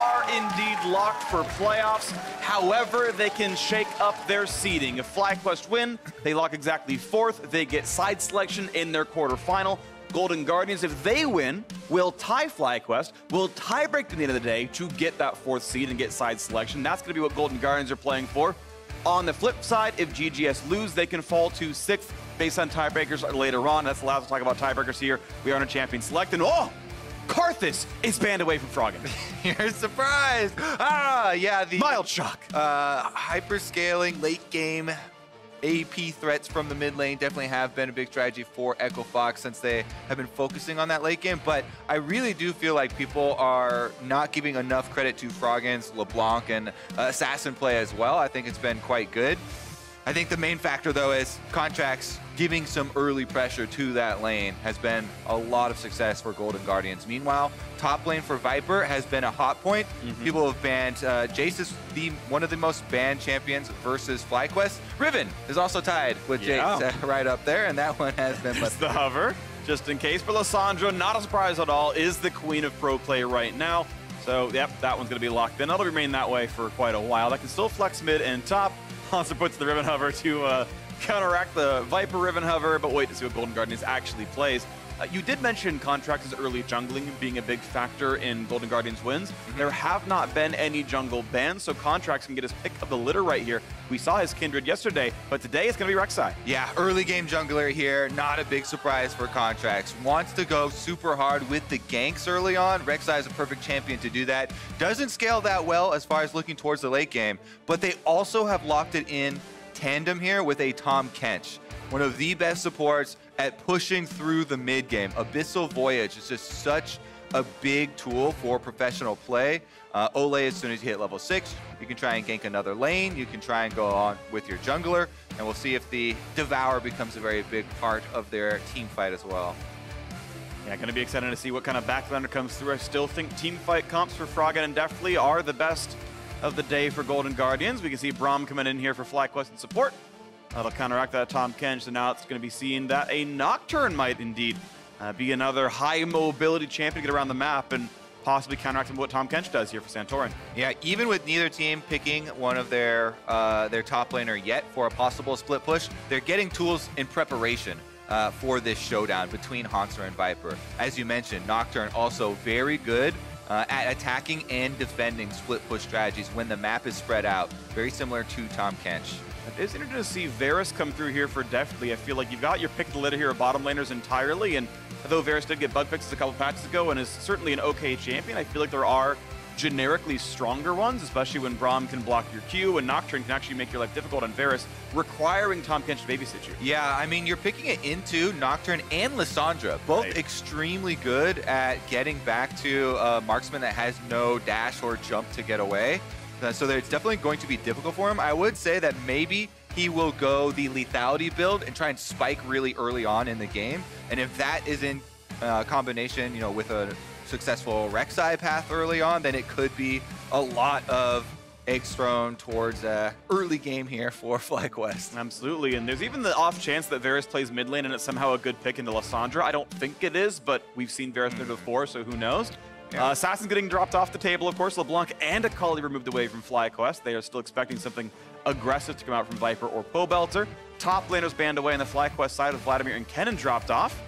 are indeed locked for playoffs. However, they can shake up their seeding. If FlyQuest win, they lock exactly 4th. They get side selection in their quarterfinal. Golden Guardians, if they win, will tie FlyQuest, will tiebreak at the end of the day to get that 4th seed and get side selection. That's going to be what Golden Guardians are playing for. On the flip side, if GGS lose, they can fall to 6th based on tiebreakers later on. That's allowed us to talk about tiebreakers here. We are on a champion select, and oh! Karthus is banned away from Froggen. You're surprised. Yeah, the mild shock. Hyperscaling late game AP threats from the mid lane definitely have been a big strategy for Echo Fox since they have been focusing on that late game. But I really do feel like people are not giving enough credit to Froggen's LeBlanc and Assassin play as well. I think it's been quite good. I think the main factor, though, is Contracts giving some early pressure to that lane has been a lot of success for Golden Guardians. Meanwhile, top lane for Viper has been a hot point. People have banned Jace is one of the most banned champions versus FlyQuest. Riven is also tied with Jace right up there, and that one has been left. The hover, just in case. For Lissandra, not a surprise at all, is the queen of pro play right now. So, yep, that one's going to be locked in. That'll remain that way for quite a while. That can still flex mid and top. Also puts the Riven Hover to counteract the Viper Riven Hover, but wait to see what Golden Guardians actually plays. You did mention Contract's early jungling being a big factor in Golden Guardians wins. There have not been any jungle bans, so Contracts can get his pick of the litter right here. We saw his Kindred yesterday, but today it's going to be Rek'Sai. Yeah, early game jungler here. Not a big surprise for Contracts. Wants to go super hard with the ganks early on. Rek'Sai is a perfect champion to do that. Doesn't scale that well as far as looking towards the late game, but they also have locked it in tandem here with a Tahm Kench. One of the best supports at pushing through the mid game. Abyssal Voyage is just such a big tool for professional play. Ole, as soon as you hit level 6, you can try and gank another lane. You can try and go on with your jungler, and we'll see if the Devour becomes a very big part of their team fight as well. Yeah, going to be excited to see what kind of backlander comes through. I still think team fight comps for Froggen and Deftly are the best of the day for Golden Guardians. We can see Braum coming in here for FlyQuest and support. That'll counteract that Tahm Kench, so now it's going to be seen that a Nocturne might indeed be another high mobility champion to get around the map and possibly counteracting what Tahm Kench does here for Santorin. Yeah, even with neither team picking one of their top laner yet for a possible split push, they're getting tools in preparation for this showdown between Hauntzer and Viper. As you mentioned, Nocturne also very good at attacking and defending split push strategies when the map is spread out, very similar to Tahm Kench. It is interesting to see Varus come through here for Deftly. I feel like you've got your pick of the litter here of bottom laners entirely, and although Varus did get bug fixes a couple patches ago and is certainly an okay champion, I feel like there are generically stronger ones, especially when Braum can block your Q and Nocturne can actually make your life difficult on Varus, requiring Tahm Kench to babysit you. Yeah, I mean, you're picking it into Nocturne and Lissandra, both extremely good at getting back to a marksman that has no dash or jump to get away. So it's definitely going to be difficult for him. I would say that maybe he will go the lethality build and try and spike really early on in the game. And if that is in combination, with a successful Rek'Sai path early on, then it could be a lot of eggs thrown towards early game here for FlyQuest. Absolutely, and there's even the off chance that Varus plays mid lane and it's somehow a good pick into Lissandra. I don't think it is, but we've seen Varus play before, so who knows? Yeah. Assassin's getting dropped off the table, of course. LeBlanc and Akali removed away from FlyQuest. They are still expecting something aggressive to come out from Viper or Pobelter. Top laners banned away on the FlyQuest side with Vladimir and Kennen dropped off.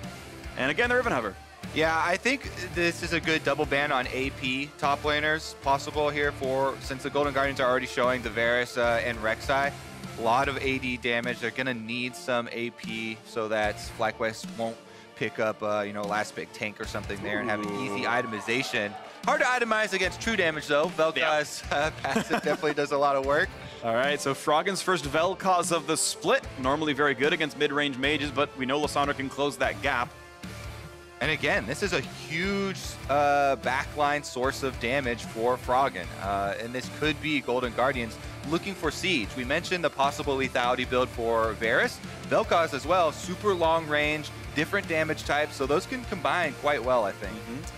And again, the Riven Hover. Yeah, I think this is a good double ban on AP top laners possible here since the Golden Guardians are already showing the Varus and Rek'Sai. A lot of AD damage. They're going to need some AP so that FlyQuest won't pick up, last pick tank or something there and have an easy itemization. Hard to itemize against true damage, though. Vel'Koz's passive definitely does a lot of work. All right, so Froggen's first Vel'Koz of the split. Normally very good against mid-range mages, but we know Lissandra can close that gap. And again, this is a huge backline source of damage for Froggen. And this could be Golden Guardians looking for Siege. We mentioned the possible lethality build for Varus. Vel'Koz as well, super long range, different damage types, so those can combine quite well, I think.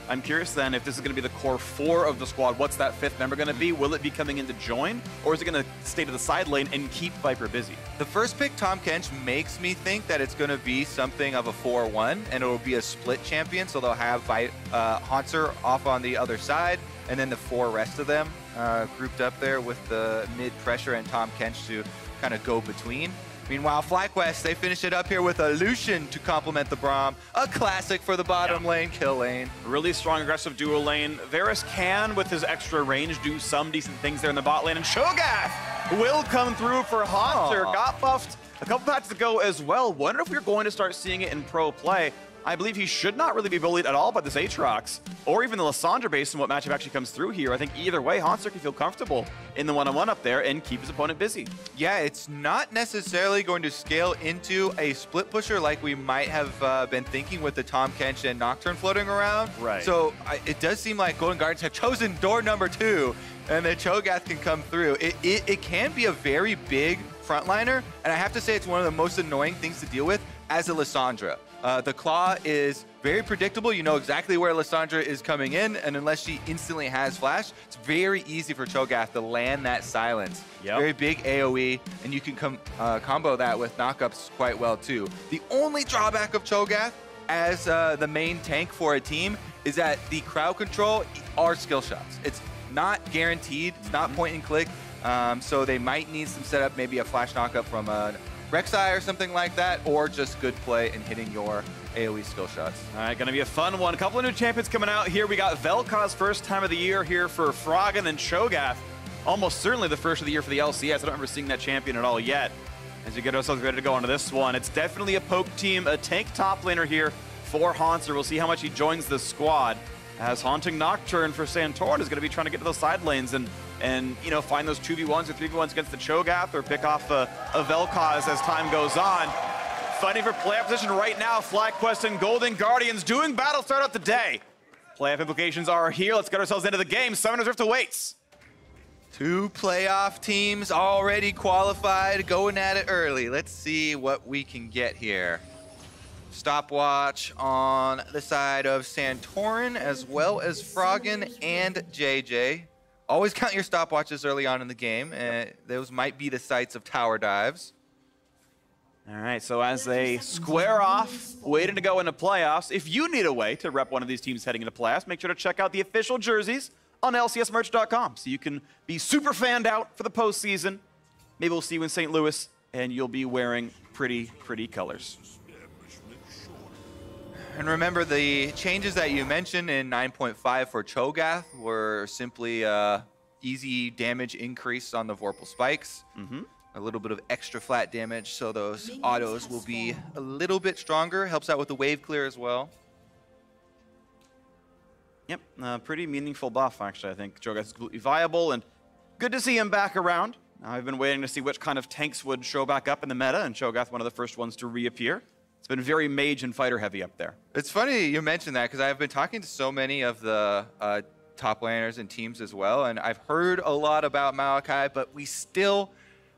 I'm curious then if this is going to be the core 4 of the squad. What's that 5th member going to be? Will it be coming in to join, or is it going to stay to the side lane and keep Viper busy? The first pick, Tahm Kench, makes me think that it's going to be something of a 4-1, and it will be a split champion, so they'll have Hauntzer off on the other side, and then the 4 rest of them grouped up there with the mid-pressure and Tahm Kench to kind of go between. Meanwhile, FlyQuest, they finish it up here with a Lucian to complement the Braum. A classic for the bottom lane, kill lane. Really strong, aggressive dual lane. Varus can, with his extra range, do some decent things there in the bot lane. And Cho'Gath will come through for Hauntzer. Got buffed a couple patches ago as well. Wonder if we're going to start seeing it in pro play. I believe he should not really be bullied at all by this Aatrox, or even the Lissandra based on what matchup actually comes through here. I think either way, Hauntzer can feel comfortable in the one-on-one up there and keep his opponent busy. Yeah, it's not necessarily going to scale into a split pusher like we might have been thinking with the Tahm Kench and Nocturne floating around. Right. So it does seem like Golden Guardians have chosen door number 2, and the Cho'Gath can come through. It can be a very big frontliner, and I have to say it's one of the most annoying things to deal with as a Lissandra. The Claw is very predictable. You know exactly where Lissandra is coming in, and unless she instantly has Flash, it's very easy for Cho'Gath to land that silence. Very big AoE, and you can combo that with knockups quite well too. The only drawback of Cho'Gath as the main tank for a team is that the crowd control are skill shots. It's not guaranteed. It's not point and click, so they might need some setup, maybe a Flash knockup from a Rek'Sai or something like that, or just good play and hitting your AoE skill shots. All right, gonna be a fun one. A couple of new champions coming out here. We got Vel'Koz first time of the year here for Froggen and Cho'Gath. Almost certainly the first of the year for the LCS. I don't remember seeing that champion at all yet. As we get ourselves ready to go onto this one, it's definitely a poke team, a tank top laner here for Hauntzer. We'll see how much he joins the squad, as Haunting Nocturne for Santorin is gonna be trying to get to those side lanes and you know, find those 2v1s or 3v1s against the Cho'Gath, or pick off a Vel'Koz as time goes on. Fighting for playoff position right now, FlyQuest and Golden Guardians doing battle start out the day. Playoff implications are here. Let's get ourselves into the game. Summoner's Rift awaits. 2 playoff teams already qualified, going at it early. Let's see what we can get here. Stopwatch on the side of Santorin, as well as Froggen and JJ. Always count your stopwatches early on in the game. Those might be the sites of tower dives. All right, so as they square off, waiting to go into playoffs, if you need a way to rep one of these teams heading into playoffs, make sure to check out the official jerseys on lcsmerch.com so you can be super fanned out for the postseason. Maybe we'll see you in St. Louis, and you'll be wearing pretty, pretty colors. And remember, the changes that you mentioned in 9.5 for Cho'Gath were simply easy damage increase on the Vorpal spikes. A little bit of extra flat damage, so those autos will be a little bit stronger. Helps out with the wave clear as well. Yep, pretty meaningful buff, actually. I think Cho'Gath is completely viable, and good to see him back around. I've been waiting to see which kind of tanks would show back up in the meta, and Cho'Gath one of the first ones to reappear. It's been very mage and fighter heavy up there. It's funny you mentioned that, because I've been talking to so many of the top laners and teams as well, and I've heard a lot about Maokai, but we still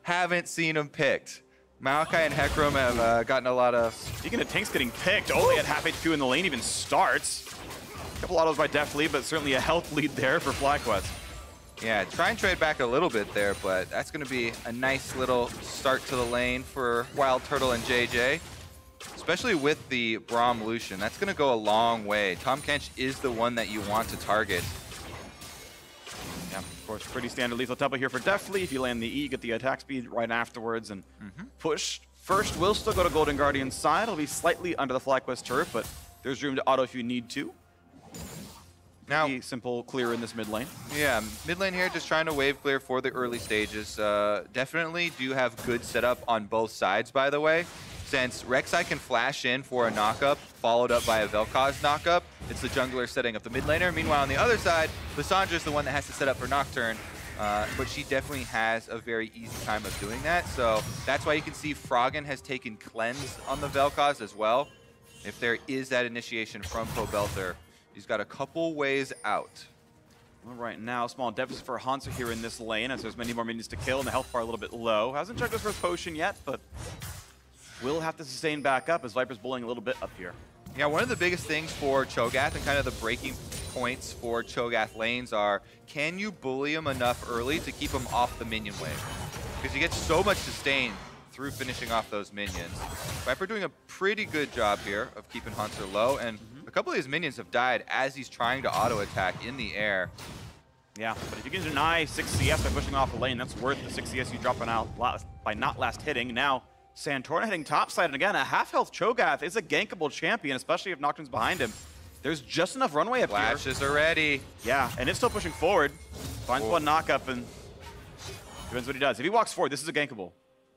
haven't seen him picked. Maokai and Hecarim have gotten a lot of... Speaking of tanks getting picked, only at half HP when the lane even starts. A couple autos by Deathly, but certainly a health lead there for FlyQuest. Yeah, try and trade back a little bit there, but that's going to be a nice little start to the lane for Wild Turtle and JJ. Especially with the Braum Lucian, that's going to go a long way. Tahm Kench is the one that you want to target. Yeah, of course, pretty standard lethal tempo here for Deathly. If you land the E, you get the attack speed right afterwards, and push first will still go to Golden Guardian's side. It'll be slightly under the FlyQuest turret, but there's room to auto if you need to. Now, pretty simple clear in this mid lane. Yeah, mid lane here, just trying to wave clear for the early stages. Definitely do have good setup on both sides, by the way. Since Rek'Sai can flash in for a knockup, followed up by a Vel'Koz knockup, it's the jungler setting up the mid laner. Meanwhile, on the other side, Lissandra is the one that has to set up for Nocturne, but she definitely has a very easy time of doing that. So that's why you can see Froggen has taken Cleanse on the Vel'Koz as well. If there is that initiation from Pobelter, he's got a couple ways out. Well, right now, small deficit for Hauntzer here in this lane, as there's many more minions to kill, and the health bar a little bit low. Hasn't checked his first potion yet, but will have to sustain back up as Viper's bullying a little bit up here. Yeah, one of the biggest things for Cho'Gath and kind of the breaking points for Cho'Gath lanes are, can you bully him enough early to keep him off the minion wave? Because you get so much sustain through finishing off those minions. Viper doing a pretty good job here of keeping Hunter low, and a couple of his minions have died as he's trying to auto-attack in the air. Yeah, but if you can deny 6 CS by pushing off a lane, that's worth the 6 CS you dropping out by not last hitting. Now, Santorin hitting topside, and again, a half-health Cho'Gath is a gankable champion, especially if Nocturne's behind him. There's just enough runway up here. Flashes are ready. Yeah, and it's still pushing forward. Finds one knock-up, and depends what he does. If he walks forward, this is a gankable.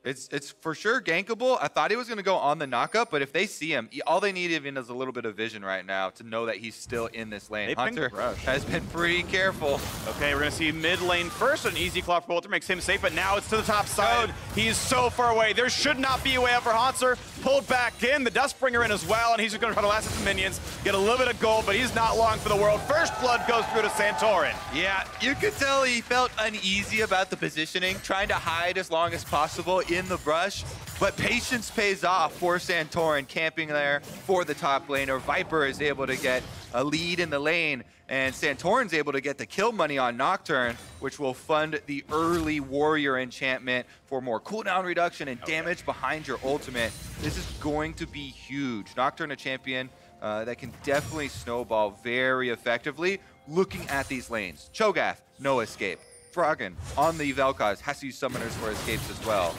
It's for sure gankable. I thought he was going to go on the knockup, but if they see him, all they need even is a little bit of vision right now to know that he's still in this lane. Hunter has been pretty careful. Okay, we're going to see mid lane first. An easy claw for Bolter makes him safe, but now it's to the top side. He's so far away. There should not be a way out for Hunter. Pulled back in, the Dustbringer in as well, and he's just going to try to last his minions, get a little bit of gold, but he's not long for the world. First blood goes through to Santorin. Yeah, you could tell he felt uneasy about the positioning, trying to hide as long as possible in the brush, but patience pays off for Santorin, camping there for the top laner. Viper is able to get a lead in the lane, and Santorin's able to get the kill money on Nocturne, which will fund the early warrior enchantment for more cooldown reduction and damage behind your ultimate. This is going to be huge. Nocturne, a champion that can definitely snowball very effectively. Looking at these lanes, Cho'Gath, no escape. Froggen on the Vel'Koz has to use summoners for escapes as well.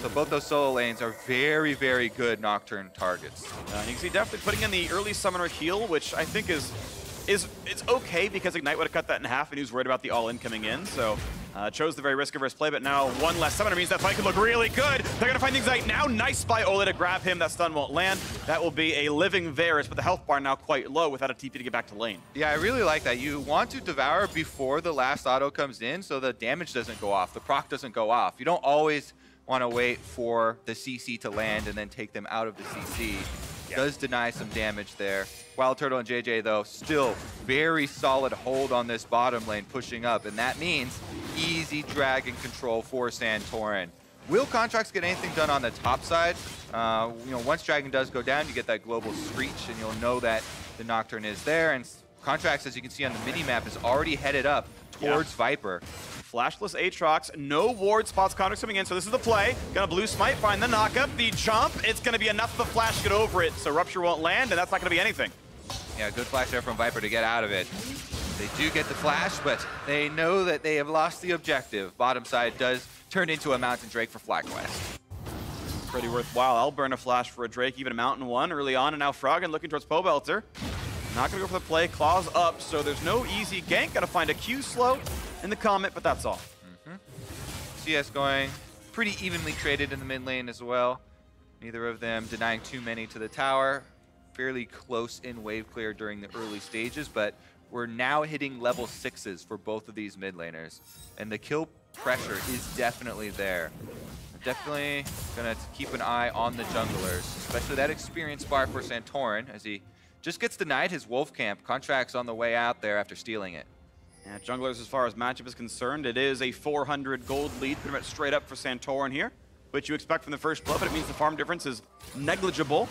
So both those solo lanes are very, very good Nocturne targets. And you can see definitely putting in the early summoner heal, which I think is it's okay because Ignite would have cut that in half and he was worried about the all-in coming in. So chose the very risk-averse play, but now one less summoner means that fight could look really good. They're going to find things like now. Nice by Ole to grab him. That stun won't land. That will be a living Varus, but the health bar now quite low without a TP to get back to lane. Yeah, I really like that. You want to devour before the last auto comes in so the damage doesn't go off, the proc doesn't go off. You don't always want to wait for the CC to land and then take them out of the CC. Does deny some damage there. Wild Turtle and JJ, though, still very solid hold on this bottom lane, pushing up, and that means easy dragon control for Santorin. Will Contracts get anything done on the top side? Once Dragon does go down, you get that global screech, and you'll know that the Nocturne is there. And Contracts, as you can see on the mini-map, is already headed up towards Viper. Flashless Aatrox, no ward spots Contracts coming in, so this is the play. Gonna blue smite, find the knockup, the jump. It's gonna be enough of a flash to get over it, so Rupture won't land, and that's not gonna be anything. Yeah, good flash there from Viper to get out of it. They do get the flash, but they know that they have lost the objective. Bottom side does turn into a Mountain Drake for FlyQuest. Pretty worthwhile. I'll burn a flash for a Drake, even a Mountain one early on, and now Froggen looking towards Pobelter. Not gonna go for the play, claws up, so there's no easy gank. Gotta find a Q slow in the Comet, but that's all. CS going pretty evenly traded in the mid lane as well. Neither of them denying too many to the tower. Fairly close in wave clear during the early stages, but we're now hitting level 6s for both of these mid laners. And the kill pressure is definitely there. Definitely gonna keep an eye on the junglers, especially that experience bar for Santorin as he just gets denied his wolf camp. Contracts on the way out there after stealing it. Yeah, junglers, as far as matchup is concerned, it is a 400 gold lead, pretty much straight up for Santorin here, which you expect from the first blow, but it means the farm difference is negligible.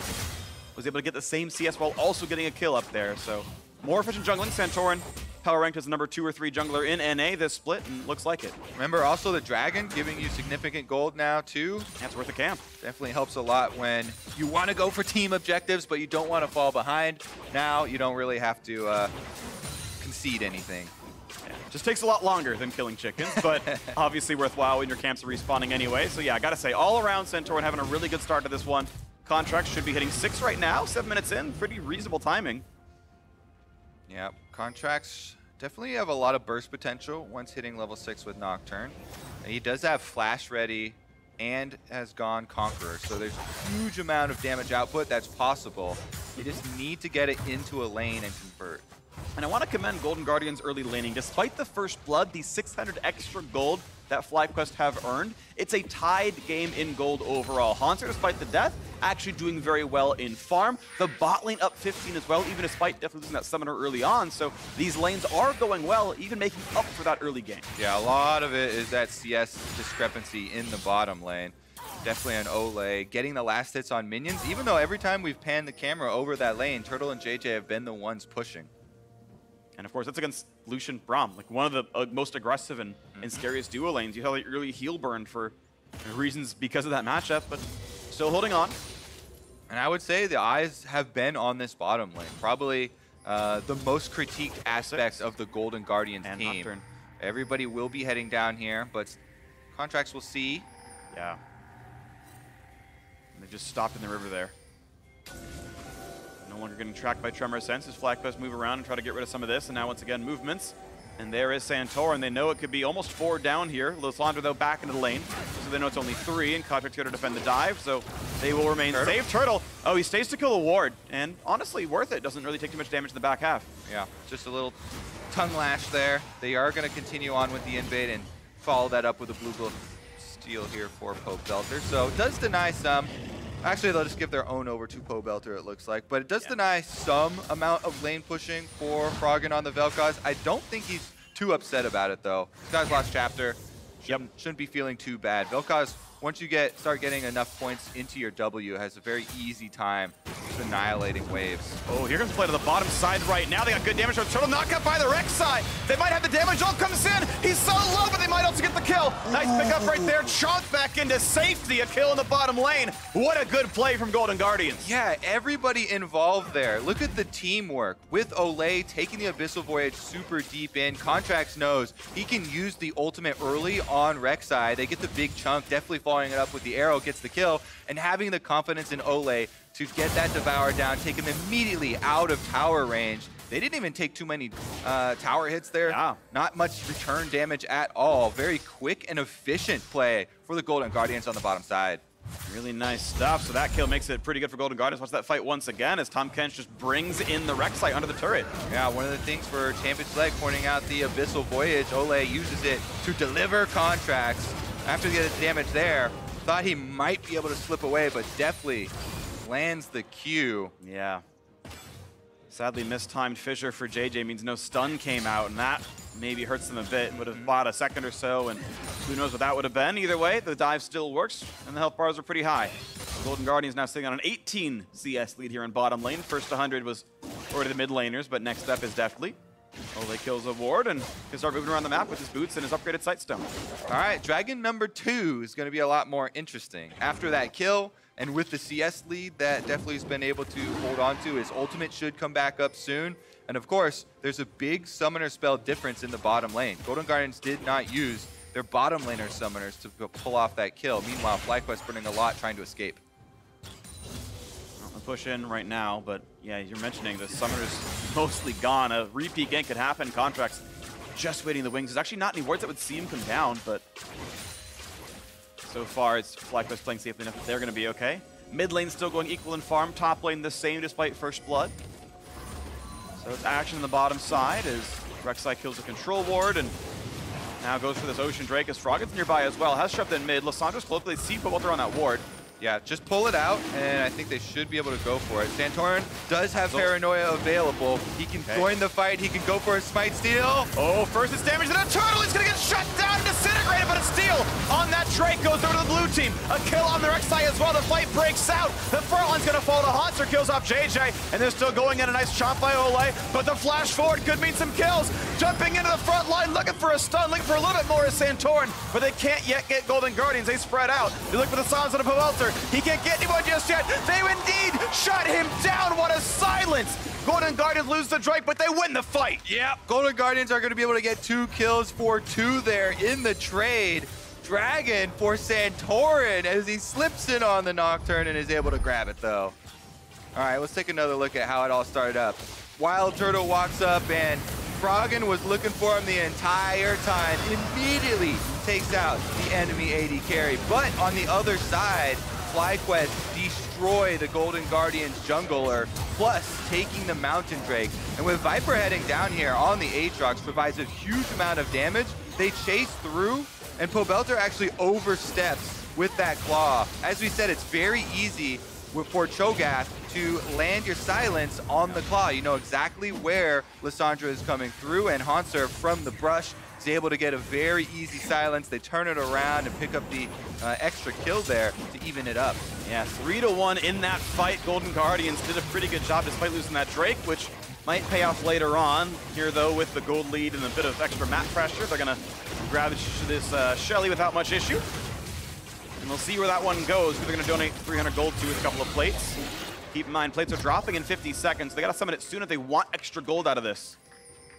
Was able to get the same CS while also getting a kill up there, so more efficient jungling. Santorin power ranked as the number 2 or 3 jungler in NA this split, and looks like it. Remember also the Dragon giving you significant gold now too. That's worth a camp. Definitely helps a lot when you want to go for team objectives, but you don't want to fall behind. Now you don't really have to concede anything. Yeah, just takes a lot longer than killing chickens, but obviously worthwhile when your camps are respawning anyway. So yeah, I gotta say, all around Santorin having a really good start to this one. Contracts should be hitting 6 right now, 7 minutes in, pretty reasonable timing. Yeah, Contracts definitely have a lot of burst potential once hitting level 6 with Nocturne. He does have Flash ready and has gone Conqueror, so there's a huge amount of damage output that's possible. You just need to get it into a lane and convert. And I want to commend Golden Guardian's early laning. Despite the first blood, the 600 extra gold that FlyQuest have earned, it's a tied game in gold overall. Haunter, despite the death, actually doing very well in farm. The bot lane up 15 as well, even despite definitely losing that summoner early on. So these lanes are going well, even making up for that early game. Yeah, a lot of it is that CS discrepancy in the bottom lane. Definitely an Ole getting the last hits on minions, even though every time we've panned the camera over that lane, Turtle and JJ have been the ones pushing. And of course, that's against Lucian Braum, like one of the most aggressive and scariest duo lanes. You have like early heal burn for reasons because of that matchup, but still holding on. And I would say the eyes have been on this bottom lane. Probably the most critiqued aspects of the Golden Guardians team. Nocturne. Everybody will be heading down here, but Contracts will see. Yeah. And they just stopped in the river there. No longer getting tracked by Tremor Sense as FlyQuest move around and try to get rid of some of this. And now once again, movements. And there is Santor, and they know it could be almost 4 down here. Lysandra, though, back into the lane. So they know it's only 3, and Contract's going to defend the dive, so they will remain safe. Turtle, oh, he stays to kill a ward, and honestly, worth it. Doesn't really take too much damage in the back half. Yeah, just a little tongue lash there. They are going to continue on with the invade and follow that up with a blue glow steal here for Pobelter. So it does deny some. Actually, they'll just give their own over to Pobelter, it looks like. But it does deny some amount of lane pushing for Froggen on the Vel'Koz. I don't think he's too upset about it, though. This guy's last chapter. Shouldn't be feeling too bad. Vel'Koz, once you start getting enough points into your W, has a very easy time just annihilating waves. Oh, here comes play to the bottom side right now. They got good damage. Turtle knocked out by the Rex side. They might have the damage. All comes in. He's so low, but they might also get the kill. Nice pickup right there. Chunk back into safety. A kill in the bottom lane. What a good play from Golden Guardians. Yeah, everybody involved there. Look at the teamwork with Ole taking the Abyssal Voyage super deep in. Contracts knows he can use the ultimate early on Rek'Sai. They get the big chunk, definitely following it up with the arrow, gets the kill, and having the confidence in Ole to get that Devour down, take him immediately out of tower range. They didn't even take too many tower hits there. Yeah. Not much return damage at all. Very quick and efficient play for the Golden Guardians on the bottom side. Really nice stuff. So that kill makes it pretty good for Golden Guardians. Watch that fight once again as Tom Kench just brings in the Rek'Sai under the turret. Yeah, one of the things for Champion's Leg pointing out the Abyssal Voyage, Ole uses it to deliver Contracts. After the damage there, thought he might be able to slip away, but definitely lands the Q. Yeah. Sadly, mistimed Fissure for JJ means no stun came out, and that maybe hurts them a bit. Would have bought a second or so, and who knows what that would have been. Either way, the dive still works, and the health bars are pretty high. The Golden Guardians now sitting on an 18 CS lead here in bottom lane. First 100 was already the mid laners, but next up is definitely Ole kills a ward and can start moving around the map with his boots and his upgraded Sightstone. All right, Dragon number 2 is going to be a lot more interesting. After that kill, and with the CS lead that definitely has been able to hold on to, his ultimate should come back up soon. And of course, there's a big summoner spell difference in the bottom lane. Golden Guardians did not use their bottom laner summoners to pull off that kill. Meanwhile, FlyQuest burning a lot trying to escape. Push in right now, but yeah, you're mentioning the summoner's mostly gone. A repeat gank could happen. Contracts just waiting the wings. There's actually not any wards that would see him come down, but so far it's FlyQuest playing safely enough that they're going to be okay. Mid lane still going equal in farm. Top lane the same despite first blood. So it's action in the bottom side as Rek'Sai kills a control ward and now goes for this Ocean Drake as Froggen's nearby as well. Has shoved in mid. Lysandra's close, but they see Pobelter on that ward. Yeah, just pull it out, and I think they should be able to go for it. Santorin does have Paranoia available. He can join the fight. He can go for a Smite Steal. Oh, first it's damage to the turtle. He's going to get shut down and disintegrated, but a steal on that Drake goes over to the blue team. A kill on the Rek'Sai as well. The fight breaks out. The front line's going to fall to Haunter, kills off JJ, and they're still going in. A nice chomp by Ole, but the flash forward could mean some kills. Jumping into the front line, looking for a stun, looking for a little bit more is Santorin, but they can't yet get Golden Guardians. They spread out. You look for the silence of the Pobelter. He can't get anyone just yet. They indeed shut him down. What a silence. Golden Guardians lose the Drake, but they win the fight. Yeah, Golden Guardians are going to be able to get 2 kills for 2 there in the trade. Dragon for Santorin as he slips in on the Nocturne and is able to grab it, though. All right, let's take another look at how it all started up. Wild Turtle walks up, and Froggen was looking for him the entire time. Immediately takes out the enemy AD carry. But on the other side, FlyQuest destroy the Golden Guardians jungler, plus taking the Mountain Drake. And with Viper heading down here on the Aatrox provides a huge amount of damage. They chase through, and Pobelter actually oversteps with that claw. As we said, it's very easy for Cho'Gath to land your silence on the claw. You know exactly where Lysandra is coming through, and Haunter from the brush is able to get a very easy silence. They turn it around and pick up the extra kill there to even it up. Yeah, 3-1 in that fight. Golden Guardians did a pretty good job despite losing that Drake, which might pay off later on. Here, though, with the gold lead and a bit of extra map pressure, they're going to grab this Shelly without much issue. And we'll see where that one goes. They're going to donate 300 gold to with a couple of plates. Keep in mind, plates are dropping in 50 seconds. They got to summon it soon if they want extra gold out of this.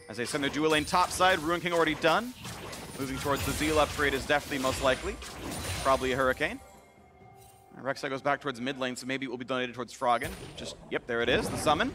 As they send their dual lane top side, Ruin King already done. Moving towards the Zeal upgrade is definitely most likely. Probably a Hurricane. Rek'Sai goes back towards mid lane, so maybe it will be donated towards Froggen. Just, yep, there it is, the summon.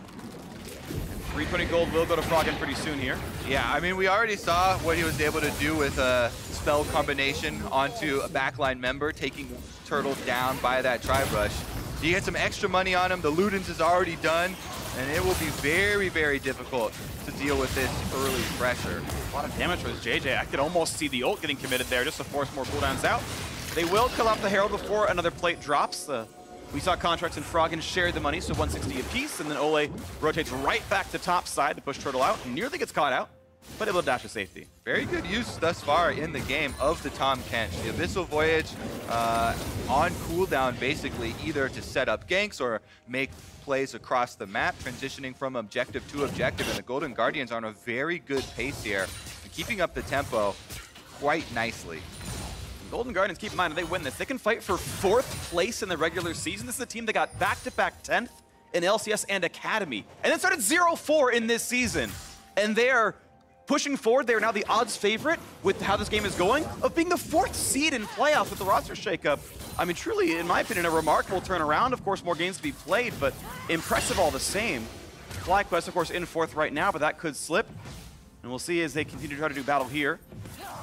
And 320 gold will go to Froggen pretty soon here. Yeah, I mean, we already saw what he was able to do with a spell combination onto a backline member, taking Turtle down by that Tribe Rush. You get some extra money on him, the Ludens is already done, and it will be very, very difficult to deal with this early pressure. A lot of damage for this JJ. I could almost see the ult getting committed there just to force more cooldowns out. They will kill off the Herald before another plate drops. We saw Contracts and Froggen share the money, so 160 apiece, and then Ole rotates right back to top side to push Turtle out. Nearly gets caught out, but able to dash to safety. Very good use thus far in the game of the Tahm Kench. The Abyssal Voyage on cooldown, basically, either to set up ganks or make plays across the map, transitioning from objective to objective, and the Golden Guardians are on a very good pace here, keeping up the tempo quite nicely. Golden Guardians, keep in mind, if they win this, they can fight for 4th place in the regular season. This is a team that got back-to-back 10th in LCS and Academy, and then started 0-4 in this season. And they are pushing forward. They are now the odds favorite with how this game is going of being the 4th seed in playoffs with the roster shakeup. I mean, truly, in my opinion, a remarkable turnaround. Of course, more games to be played, but impressive all the same. FlyQuest, of course, in 4th right now, but that could slip. And we'll see as they continue to try to do battle here.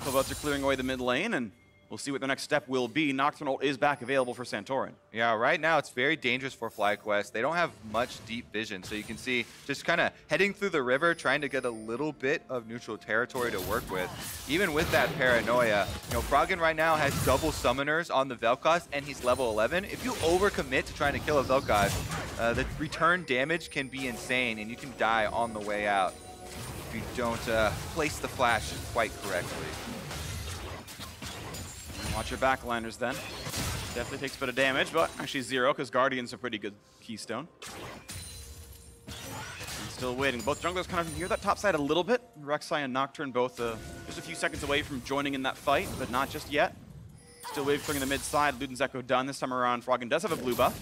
Kobots are clearing away the mid lane, and we'll see what their next step will be. Nocturnal is back available for Santorin. Yeah, right now it's very dangerous for FlyQuest. They don't have much deep vision, so you can see just kind of heading through the river, trying to get a little bit of neutral territory to work with. Even with that paranoia, you know, Froggen right now has double summoners on the Vel'Koz, and he's level 11. If you overcommit to trying to kill a Vel'Koz, the return damage can be insane, and you can die on the way out if you don't place the flash quite correctly. Watch your backliners then. Definitely takes a bit of damage, but actually 0 because Guardian's a pretty good keystone. And still waiting. Both junglers kind of near that top side a little bit. Rek'Sai and Nocturne both just a few seconds away from joining in that fight, but not just yet. Still wave clearing the mid side. Luden's Echo done this time around. Froggen does have a blue buff.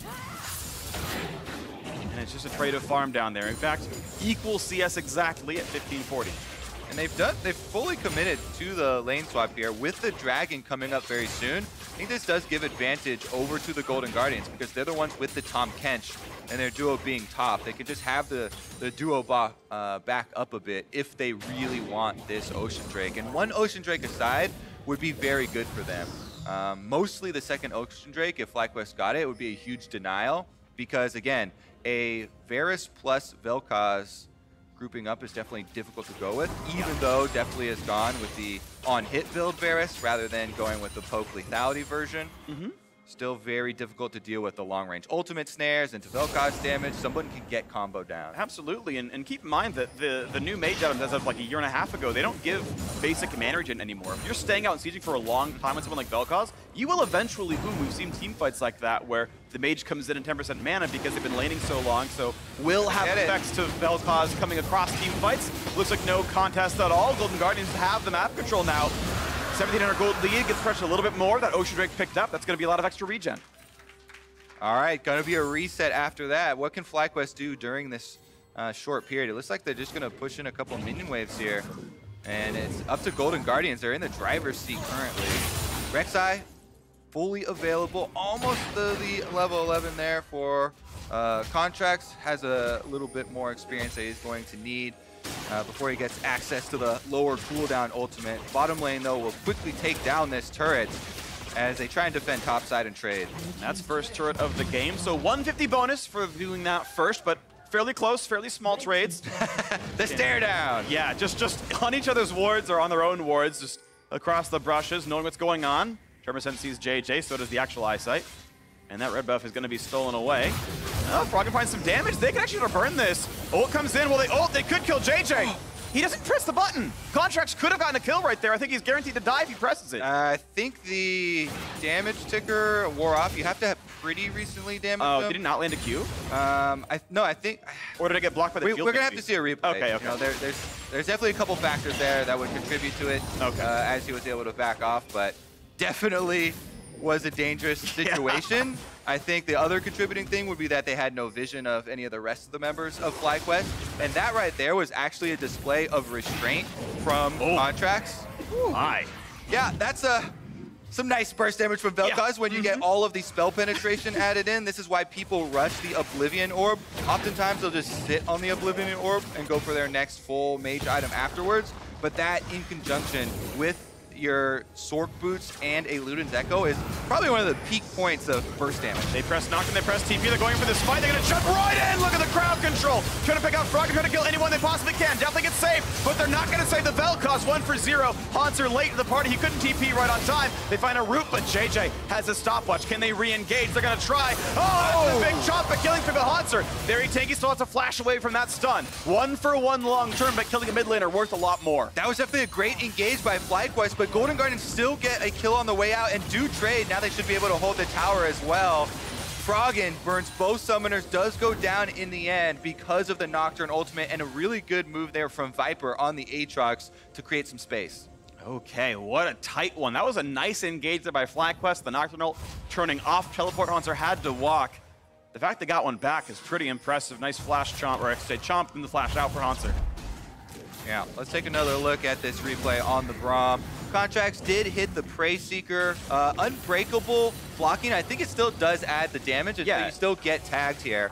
And it's just a trade of farm down there. In fact, equal CS exactly at 1540. And they've fully committed to the lane swap here with the Dragon coming up very soon. I think this does give advantage over to the Golden Guardians because they're the ones with the Tahm Kench and their duo being top. They can just have the duo back up a bit if they really want this Ocean Drake. And one Ocean Drake aside would be very good for them. Mostly the second Ocean Drake, if FlyQuest got it, would be a huge denial because, again, a Varus plus Vel'Koz grouping up is definitely difficult to go with, even though definitely has gone with the on-hit build Varus rather than going with the poke lethality version. Still very difficult to deal with the long-range ultimate snares into Vel'Koz damage. Someone can get combo down. Absolutely, and keep in mind that the new mage items as of like a year and a half ago, they don't give basic mana regen anymore. If you're staying out and sieging for a long time with someone like Vel'Koz, you will eventually boom. We've seen team fights like that where the mage comes in at 10% mana because they've been laning so long, so will have effects to Vel'Koz coming across team fights. Looks like no contest at all. Golden Guardians have the map control now. 1,700 gold lead, gets pressured a little bit more. That Ocean Drake picked up. That's going to be a lot of extra regen. All right, going to be a reset after that. What can FlyQuest do during this short period? It looks like they're just going to push in a couple minion waves here. And it's up to Golden Guardians. They're in the driver's seat currently. Rek'Sai, fully available. Almost the level 11 there for Contracts. Has a little bit more experience that he's going to need before he gets access to the lower cooldown ultimate. Bottom lane, though, will quickly take down this turret as they try and defend topside and trade. That's first turret of the game, so 150 bonus for doing that first, but fairly close, fairly small trades. The stare down. Yeah, just on each other's wards or on their own wards, just across the brushes, knowing what's going on. Tremor Sense sees JJ, so does the actual eyesight. And that red buff is going to be stolen away. Oh, Froggen finds some damage. They can actually burn this. Ult comes in. Well, they ult. They could kill JJ. He doesn't press the button. Contracts could have gotten a kill right there. I think he's guaranteed to die if he presses it. I think the damage ticker wore off. You have to have pretty recently damaged him. Did he not land a Q? No, I think... Or did I get blocked by the shield? We're going to have to see a replay. Okay. You know, there's definitely a couple factors there that would contribute to it as he was able to back off, but definitely was a dangerous situation. Yeah. I think the other contributing thing would be that they had no vision of any of the rest of the members of FlyQuest, and that right there was actually a display of restraint from Contracts. My. Yeah, that's some nice burst damage from Vel'Koz when you get all of the spell penetration added in. This is why people rush the Oblivion Orb. Oftentimes they'll just sit on the Oblivion Orb and go for their next full mage item afterwards, but that in conjunction with your Sork Boots and a Luden's Echo is probably one of the peak points of burst damage. They press knock and they press TP. They're going for this fight. They're going to jump right in. Look at the crowd control. Trying to pick out Frog and trying to kill anyone they possibly can. Definitely get saved, but they're not going to save the Vel'Koz. 1 for 0. Haunter late to the party. He couldn't TP right on time. They find a route, but JJ has a stopwatch. Can they re-engage? They're going to try. Oh, that's a big chop, but killing for the Haunter. Very tanky, still has to flash away from that stun. 1 for 1 long term, but killing a mid laner worth a lot more. That was definitely a great engage by FlyQuest, but Golden Guardians still get a kill on the way out and do trade. Now they should be able to hold the tower as well. Froggen burns both summoners, does go down in the end because of the Nocturne ultimate, and a really good move there from Viper on the Aatrox to create some space. Okay, what a tight one. That was a nice engage there by FlyQuest. The Nocturne ult turning off. Teleport Haunter had to walk. The fact they got one back is pretty impressive. Nice flash chomp, or I should say chomp and the flash out for Haunter. Yeah, let's take another look at this replay on the Braum. Contracts did hit the Prey Seeker. Unbreakable blocking, I think it still does add the damage. You still get tagged here.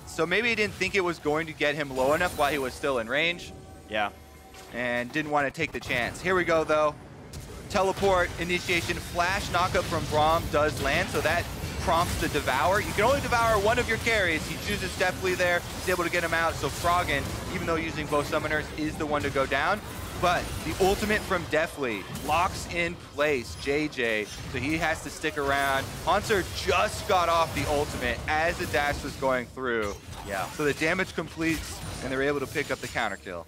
So maybe he didn't think it was going to get him low enough while he was still in range. Yeah. And didn't want to take the chance. Here we go, though. Teleport, initiation, flash knockup from Braum does land, so that prompts the Devour. You can only devour one of your carries. He chooses Deathly there. He's able to get him out. So Froggen, even though using both summoners, is the one to go down. But the ultimate from Deathly locks in place JJ, so he has to stick around. Haunter just got off the ultimate as the dash was going through. Yeah. So the damage completes, and they're able to pick up the counter kill.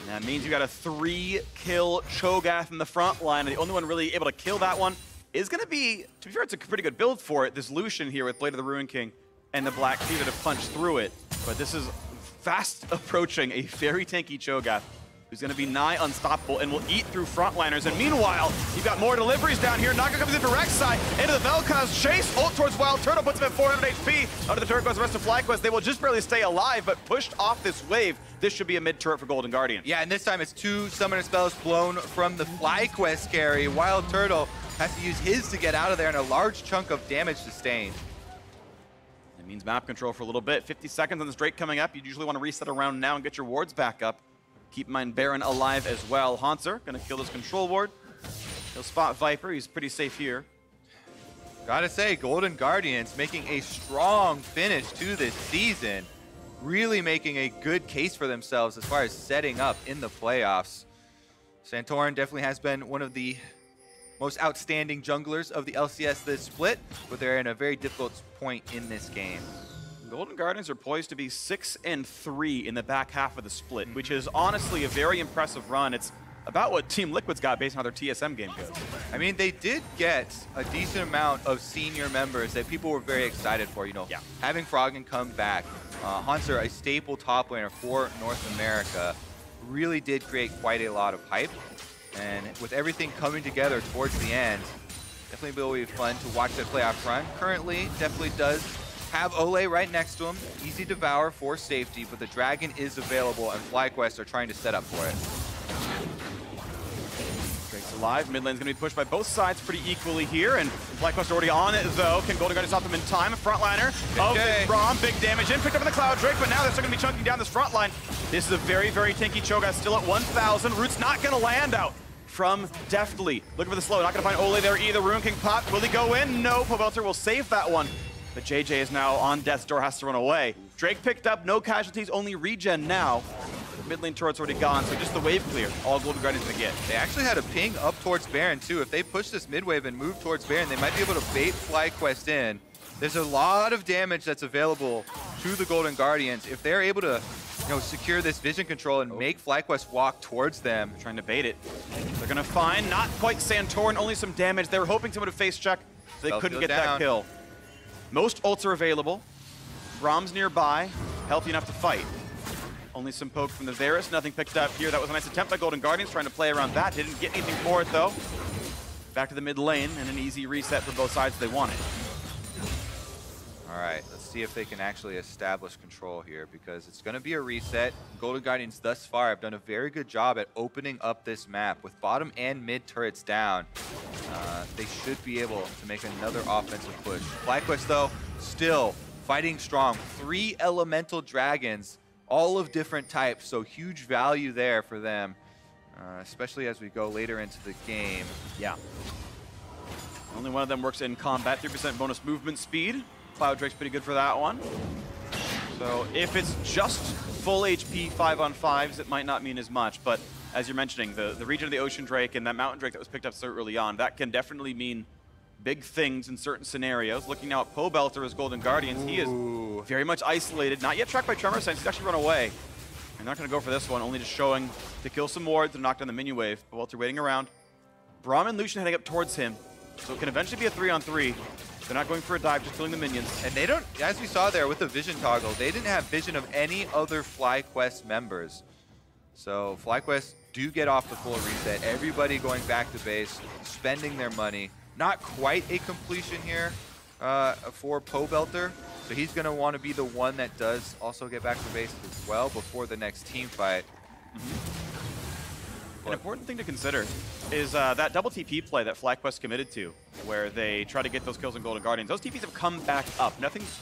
And that means you got a 3-kill Cho'Gath in the front line, and the only one really able to kill that one is going to be, to be fair, it's a pretty good build for it, this Lucian here with Blade of the Ruin King and the Black Fever to punch through it. But this is fast approaching a very tanky Cho'Gath, who's going to be nigh unstoppable and will eat through frontliners. And meanwhile, you've got more deliveries down here. Naga comes in for Rek'Sai into the Vel'Koz chase. Ult towards Wild Turtle puts him at 400 HP. Under the turret goes the rest of FlyQuest. They will just barely stay alive, but pushed off this wave. This should be a mid-turret for Golden Guardian. Yeah, and this time it's 2 summoner spells blown from the FlyQuest carry. Wild Turtle has to use his to get out of there, and a large chunk of damage sustained. It means map control for a little bit. 50 seconds on this Drake coming up. You'd usually want to reset around now and get your wards back up. Keep in mind Baron alive as well. Haunter gonna kill this control ward. He'll spot Viper. He's pretty safe here. Gotta say, Golden Guardians making a strong finish to this season. Really making a good case for themselves as far as setting up in the playoffs. Santorin definitely has been one of the most outstanding junglers of the LCS this split, but they're in a very difficult point in this game. Golden Guardians are poised to be 6-3 in the back half of the split, which is honestly a very impressive run. It's about what Team Liquid's got based on how their TSM game goes. I mean, they did get a decent amount of senior members that people were very excited for. You know, having Froggen come back, Haunter, a staple top laner for North America, really did create quite a lot of hype. And with everything coming together towards the end, definitely will be fun to watch that playoff run. Currently, definitely does have Ole right next to him. Easy Devour for safety, but the Dragon is available, and FlyQuest are trying to set up for it. Drake's alive. Mid lane's going to be pushed by both sides pretty equally here, and FlyQuest already on it, though. Can Golden Guardians stop them in time? Frontliner of the Braum. Big damage in. Picked up in the Cloud Drake, but now they're still going to be chunking down this front line. This is a very, very tanky Cho'Gath, still at 1,000. Root's not going to land out from Deftly. Looking for the slow. Not going to find Ole there either. Ruin King pop. Will he go in? No. Pobelter will save that one. But JJ is now on death's door, has to run away. Drake picked up, no casualties, only regen now. The mid lane turret's already gone, so just the wave clear. All Golden Guardians gonna get. They actually had a ping up towards Baron too. If they push this mid wave and move towards Baron, they might be able to bait FlyQuest in. There's a lot of damage that's available to the Golden Guardians. If they're able to, secure this vision control and make FlyQuest walk towards them. Trying to bait it. They're going to find not quite Santorin, only some damage. They were hoping someone would face check. So they couldn't get that kill. Most ults are available. Brahm's nearby, healthy enough to fight. Only some poke from the Varus, nothing picked up here. That was a nice attempt by Golden Guardians, trying to play around that. Didn't get anything for it, though. Back to the mid lane, and an easy reset for both sides they wanted. All right, let's see if they can actually establish control here, because it's going to be a reset. Golden Guardians thus far have done a very good job at opening up this map. With bottom and mid turrets down, they should be able to make another offensive push. FlyQuest, though, still fighting strong. 3 elemental dragons, all of different types, so huge value there for them, especially as we go later into the game. Yeah. Only one of them works in combat, 3% bonus movement speed. Cloud Drake's pretty good for that one. So if it's just full HP 5-on-5s, it might not mean as much, but as you're mentioning, the region of the Ocean Drake and that Mountain Drake that was picked up so early on, that can definitely mean big things in certain scenarios. Looking now at Pobelter as Golden Guardians, he is very much isolated. Not yet tracked by Tremor Sense, he's actually run away. They're not going to go for this one, only just showing to kill some wards and knock down the minion wave. Pobelter waiting around. Braum and Lucian heading up towards him, so it can eventually be a 3-on-3. They're not going for a dive, just killing the minions. And they don't, as we saw there with the vision toggle, they didn't have vision of any other FlyQuest members. So FlyQuest do get off the full reset. Everybody going back to base, spending their money. Not quite a completion here for Pobelter, so he's going to want to be the one that does also get back to base as well before the next team fight. An important thing to consider is that double TP play that FlyQuest committed to, where they try to get those kills on Golden Guardians. Those TPs have come back up. Nothing's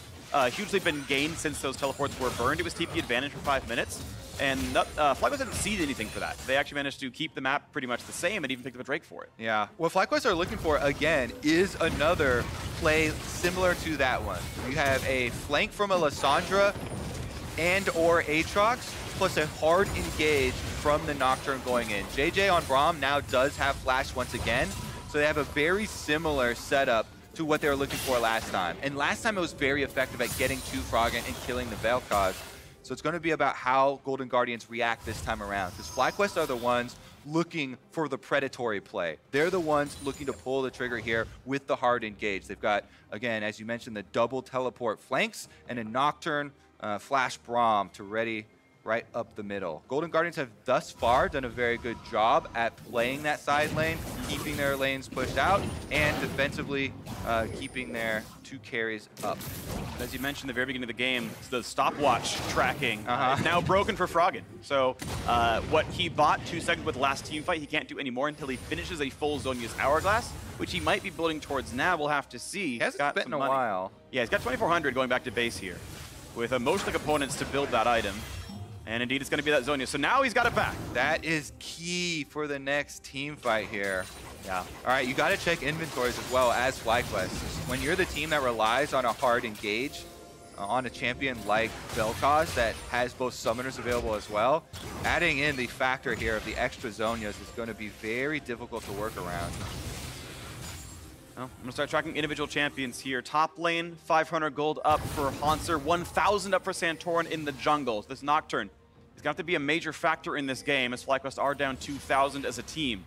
hugely been gained since those teleports were burned. It was TP advantage for 5 minutes, and FlyQuest didn't see anything for that. They actually managed to keep the map pretty much the same and even picked up a Drake for it. Yeah. What FlyQuest are looking for, again, is another play similar to that one. You have a flank from a Lissandra and or Aatrox, plus a hard engage from the Nocturne going in. JJ on Braum now does have flash once again, so they have a very similar setup to what they were looking for last time. And last time it was very effective at getting to Froggen and killing the Vel'Koz. So it's going to be about how Golden Guardians react this time around, because FlyQuest are the ones looking for the predatory play. They're the ones looking to pull the trigger here with the hard engage. They've got, again, as you mentioned, the double teleport flanks and a Nocturne flash Braum to ready right up the middle. Golden Guardians have thus far done a very good job at playing that side lane, keeping their lanes pushed out, and defensively keeping their 2 carries up. As you mentioned at the very beginning of the game, the stopwatch tracking is now broken for Froggen. So what he bought 2 seconds with the last team fight, he can't do anymore until he finishes a full Zhonya's Hourglass, which he might be building towards now. We'll have to see. He hasn't spent in a while. Yeah, he's got 2,400 going back to base here, with most of the components to build that item. And indeed, it's going to be that Zhonya. So now he's got it back. That is key for the next team fight here. Yeah. All right, you got to check inventories as well as FlyQuest. When you're the team that relies on a hard engage on a champion like Vel'Koz that has both summoners available as well, adding in the factor here of the extra Zhonyas is going to be very difficult to work around. Well, I'm going to start tracking individual champions here. Top lane, 500 gold up for Hauntzer, 1,000 up for Santorin in the jungles. This Nocturne is going to have to be a major factor in this game, as FlyQuest are down 2,000 as a team.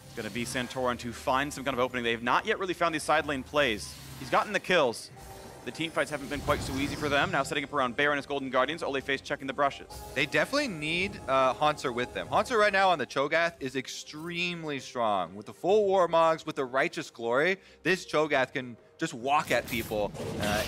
It's going to be Santorin to find some kind of opening. They have not yet really found these side lane plays. He's gotten the kills. The team fights haven't been quite so easy for them. Now setting up around Baron as Golden Guardians, only face checking the brushes. They definitely need Hauntzer with them. Hauntzer right now on the Cho'Gath is extremely strong. With the full Warmogs, with the Righteous Glory, this Cho'Gath can just walk at people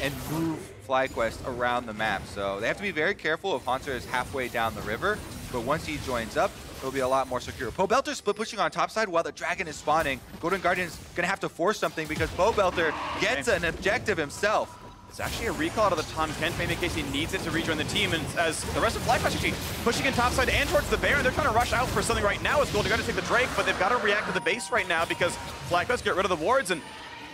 and move FlyQuest around the map. So they have to be very careful if Hauntzer is halfway down the river, but once he joins up, it'll be a lot more secure. Pobelter split pushing on top side while the Dragon is spawning. Golden Guardian's gonna have to force something because Pobelter gets an objective himself. It's actually a recall out of the Tahm Kench, maybe in case he needs it to rejoin the team. And as the rest of FlyQuest actually pushing in topside and towards the Baron, they're trying to rush out for something right now as Golden Guardians take the Drake, but they've got to react to the base right now because FlyQuest get rid of the wards, and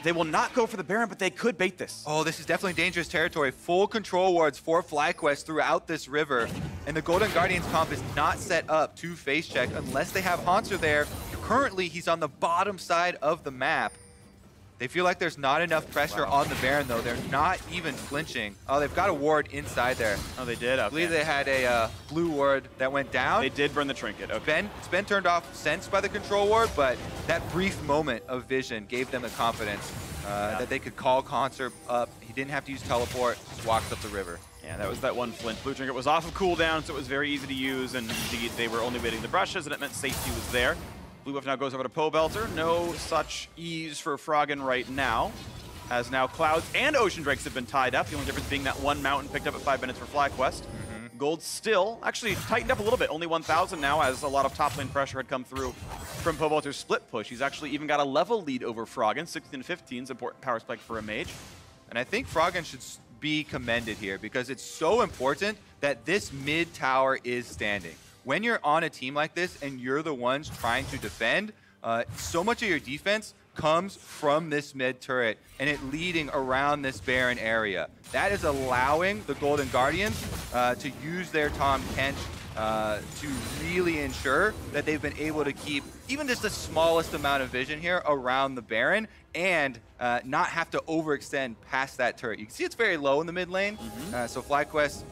they will not go for the Baron, but they could bait this. Oh, this is definitely dangerous territory. Full control wards for FlyQuest throughout this river, and the Golden Guardians comp is not set up to face check unless they have Hauntzer there. Currently, he's on the bottom side of the map. They feel like there's not enough pressure on the Baron, though. They're not even flinching. Oh, they've got a ward inside there. Oh, they did? Okay. I believe they had a blue ward that went down. They did burn the trinket. Okay. It's been turned off since by the control ward, but that brief moment of vision gave them the confidence that they could call Concert up. He didn't have to use teleport, just walked up the river. Yeah, that was that one flint. Blue trinket was off of cooldown, so it was very easy to use, and indeed they were only waiting the brushes, and it meant safety was there. Blue buff now goes over to Pobelter. No such ease for Froggen right now, as now Clouds and Ocean Drakes have been tied up. The only difference being that one Mountain picked up at 5 minutes for FlyQuest. Gold still actually tightened up a little bit, only 1,000 now, as a lot of top lane pressure had come through from Pobelter's split push. He's actually even got a level lead over Froggen. 16-15 is important power spike for a mage. And I think Froggen should be commended here because it's so important that this mid tower is standing. When you're on a team like this and you're the ones trying to defend, so much of your defense comes from this mid turret and it leading around this Baron area. That is allowing the Golden Guardians to use their Tahm Kench to really ensure that they've been able to keep even just the smallest amount of vision here around the Baron and not have to overextend past that turret. You can see it's very low in the mid lane, so FlyQuest,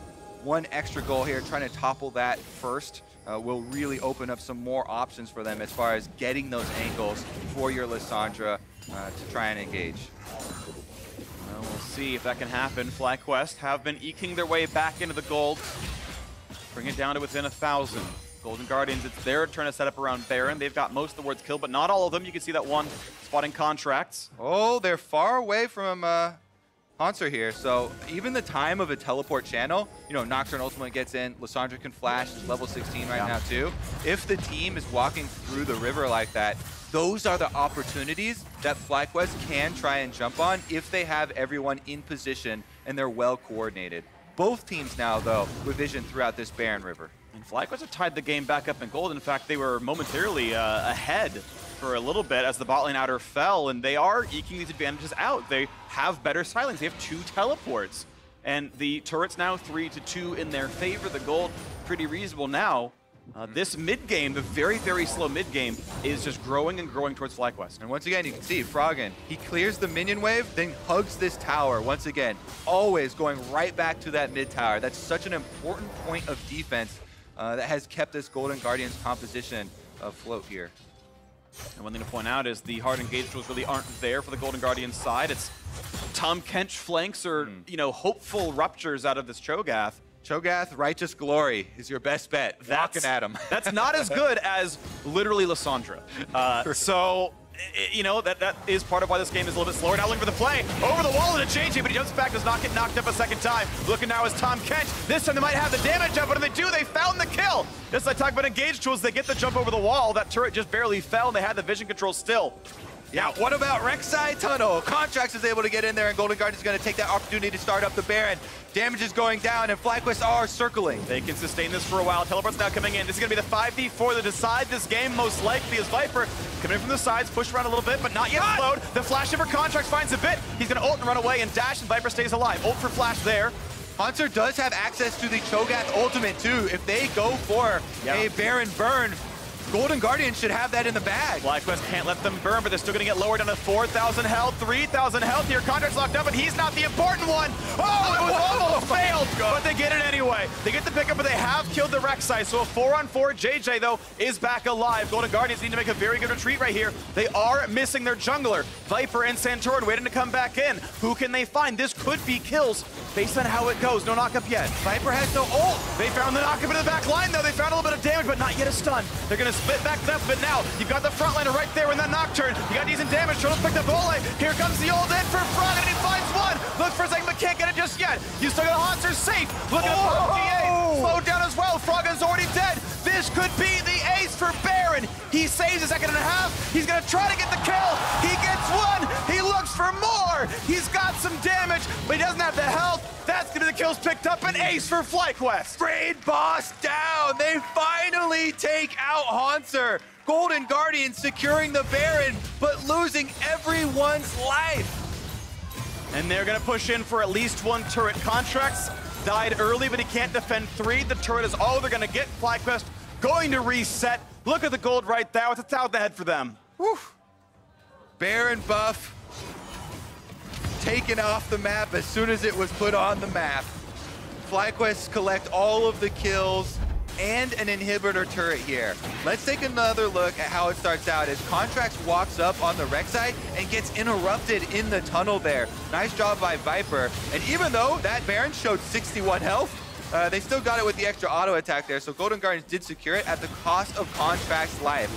one extra goal here, trying to topple that first, will really open up some more options for them as far as getting those angles for your Lissandra to try and engage. Well, we'll see if that can happen. FlyQuest have been eking their way back into the gold. Bring it down to within 1,000. Golden Guardians, it's their turn to set up around Baron. They've got most of the wards killed, but not all of them. You can see that one spotting contracts. Oh, they're far away from Hanser here, so even the time of a teleport channel, you know, Nocturne ultimately gets in, Lissandra can flash, she's level 16 right now too. If the team is walking through the river like that, those are the opportunities that FlyQuest can try and jump on if they have everyone in position and they're well coordinated. Both teams now, though, with vision throughout this Baron River. And FlyQuest have tied the game back up in gold. In fact, they were momentarily ahead for a little bit as the bot lane outer fell, and they are eking these advantages out. They have better silence. They have 2 teleports. And the turret's now 3-2 in their favor. The gold, pretty reasonable now. This mid-game, the very, very slow mid-game, is just growing and growing towards FlyQuest. And once again, you can see Froggen, he clears the minion wave, then hugs this tower once again, always going right back to that mid-tower. That's such an important point of defense that has kept this Golden Guardians composition afloat here. And one thing to point out is the hard engage tools really aren't there for the Golden Guardians side. It's Tahm Kench flanks or, you know, hopeful ruptures out of this Cho'Gath. Cho'Gath, Righteous Glory is your best bet. Walking at him. That's not as good as literally Lissandra. So, you know, that is part of why this game is a little bit slower. Now looking for the play. Over the wall and a JJ, but he jumps back, does not get knocked up a second time. Looking now is Tahm Kench. This time they might have the damage up, but if they do, they found the kill. Just like talk about engage tools, they get the jump over the wall. That turret just barely fell, and they had the vision control still. Yeah, what about Rek'Sai Tunnel? Contracts is able to get in there, and Golden Guardians is going to take that opportunity to start up the Baron. Damage is going down, and FlyQuest are circling. They can sustain this for a while. Teleport's now coming in. This is going to be the 5v4 to decide this game, most likely, as Viper coming in from the sides, push around a little bit, but not yet slowed. The flash in for Contracts finds a bit. He's going to ult and run away and dash, and Viper stays alive. Ult for flash there. Hunter does have access to the Cho'Gath ultimate, too. If they go for a Baron burn, Golden Guardians should have that in the bag. FlyQuest can't let them burn, but they're still going to get lower down to 4,000 health, 3,000 health here. Contract's locked up, but he's not the important one. Oh, it was almost failed, but they get it anyway. They get the pickup, but they have killed the Rek'Sai. So a 4-on-4. JJ, though, is back alive. Golden Guardians need to make a very good retreat right here. They are missing their jungler. Viper and Santorin waiting to come back in. Who can they find? This could be kills based on how it goes. No knock-up yet. Viper has no ult. They found the knock-up in the back line, though. They found a little bit of damage, but not yet a stun. They're going to split back left, but now you've got the frontliner right there in that Nocturne. You got decent damage. Turtles picked up Ole. Here comes the old in for Froggen, and he finds one. Look for a second, but can't get it just yet. You still got Hanser safe. Look at the GGS. Slowed down as well. Froggen's already dead. This could be the ace for Baron. He saves a second and a half. He's going to try to get the kill. He gets one. He looks for more. He's got some damage, but he doesn't have the health. That's going to be the kills picked up. An ace for FlyQuest. Raid boss down. They finally take out Hanser. Golden Guardians securing the Baron, but losing everyone's life. And they're going to push in for at least one turret. Contracts died early, but he can't defend 3. The turret is all they're going to get. FlyQuest going to reset. Look at the gold right there. It's a out the head for them. Whew. Baron buff taken off the map as soon as it was put on the map. FlyQuest collect all of the kills and an inhibitor turret here. Let's take another look at how it starts out as Contracts walks up on the wreck site and gets interrupted in the tunnel there. Nice job by Viper. And even though that Baron showed 61 health, they still got it with the extra auto attack there. So Golden Guardians did secure it at the cost of Contract's life.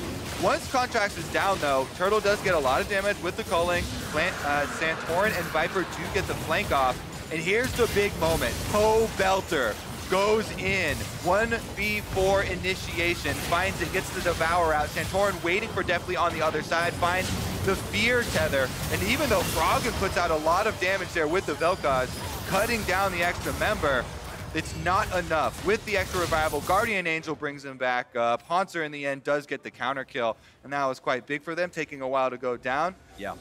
Once Contracts is down though, Turtle does get a lot of damage with the culling. Santorin and Viper do get the flank off. And here's the big moment. Pobelter goes in. 1v4 initiation, finds it, gets the Devour out. Santorin waiting for Deathly on the other side, finds the Fear Tether. And even though Froggen puts out a lot of damage there with the Vel'Koz, cutting down the extra member, it's not enough. With the extra revival, Guardian Angel brings him back up. Haunter in the end does get the counter kill, and that was quite big for them, taking a while to go down. Yeah.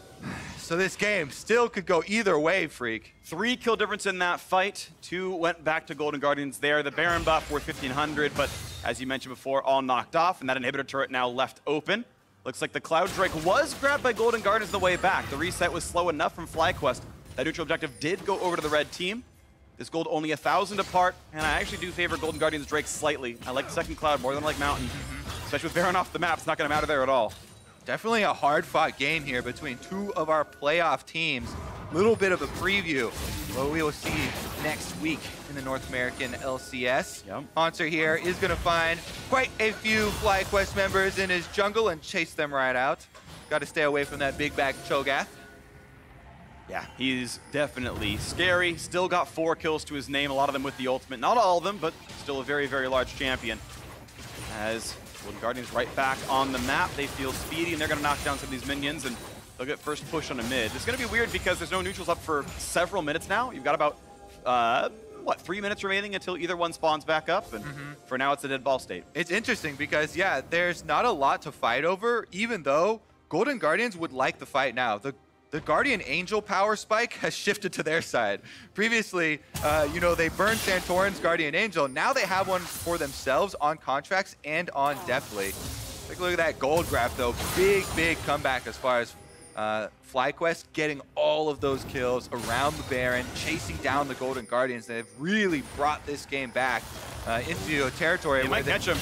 So this game still could go either way, Freak. 3 kill difference in that fight. 2 went back to Golden Guardians there. The Baron buff worth 1,500, but as you mentioned before, all knocked off, and that inhibitor turret now left open. Looks like the Cloud Drake was grabbed by Golden Guardians on the way back. The reset was slow enough from FlyQuest. That neutral objective did go over to the red team. This gold only 1,000 apart, and I actually do favor Golden Guardians Drake slightly. I like the second Cloud more than I like Mountain. Especially with Baron off the map, it's not going to matter there at all. Definitely a hard-fought game here between 2 of our playoff teams. Little bit of a preview what we will see next week in the North American LCS. Yep. Haunter here is going to find quite a few FlyQuest members in his jungle and chase them right out. Got to stay away from that big bag Cho'Gath. Yeah, he's definitely scary. Still got 4 kills to his name, a lot of them with the ultimate. Not all of them, but still a very, very large champion. As Golden Guardians right back on the map, they feel speedy, and they're going to knock down some of these minions, and they'll get first push on a mid. It's going to be weird because there's no neutrals up for several minutes now. You've got about, 3 minutes remaining until either one spawns back up, and for now it's a dead ball state. It's interesting because, yeah, there's not a lot to fight over, even though Golden Guardians would like the fight now. The Guardian Angel power spike has shifted to their side. Previously, you know, they burned Santorin's Guardian Angel. Now they have one for themselves on Contracts and on Deathly. Take a look at that gold graph, though. Big, big comeback as far as FlyQuest getting all of those kills around the Baron, chasing down the Golden Guardians. They've really brought this game back into a territory They where might they catch him.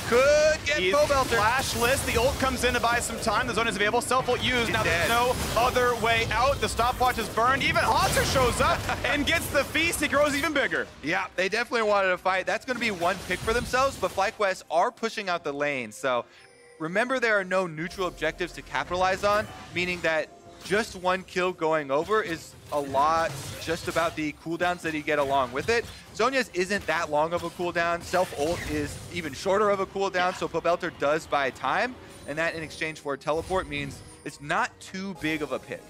could get He's Pobelter. flashless. The ult comes in to buy some time. The zone is available. Self-ult used. Now there's no other way out. The stopwatch is burned. Even Haunter shows up and gets the feast. He grows even bigger. Yeah, they definitely wanted to fight. That's going to be one pick for themselves, but FlyQuest are pushing out the lane. So remember, there are no neutral objectives to capitalize on, meaning that just one kill going over is a lot just about the cooldowns that you get along with it. Zhonya's isn't that long of a cooldown. Self-ult is even shorter of a cooldown, so Pobelter does buy time, and that in exchange for a teleport means it's not too big of a pick.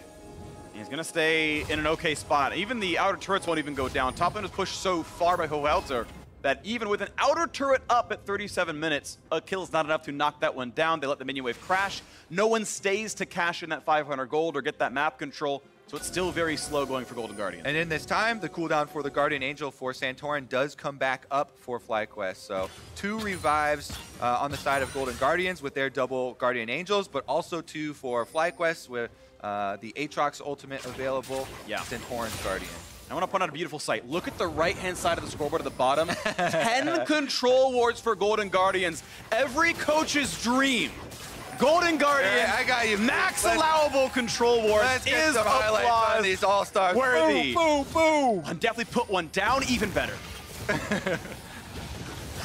He's going to stay in an okay spot. Even the outer turrets won't even go down. Top lane is pushed so far by Pobelter that even with an outer turret up at 37 minutes, a kill is not enough to knock that one down. They let the minion wave crash. No one stays to cash in that 500 gold or get that map control, so it's still very slow going for Golden Guardian. And in this time, the cooldown for the Guardian Angel for Santorin does come back up for FlyQuest. So 2 revives on the side of Golden Guardians with their double Guardian Angels, but also 2 for FlyQuest with the Aatrox ultimate available. Yeah. Santorin's Guardian. I want to point out a beautiful sight. Look at the right-hand side of the scoreboard at the bottom. 10 control wards for Golden Guardians. Every coach's dream. Golden Guardian, Yeah, I got you. max allowable control ward Let's get is some highlights on applause these all-stars. worthy. Boom, boom, boom. And definitely put one down, even better.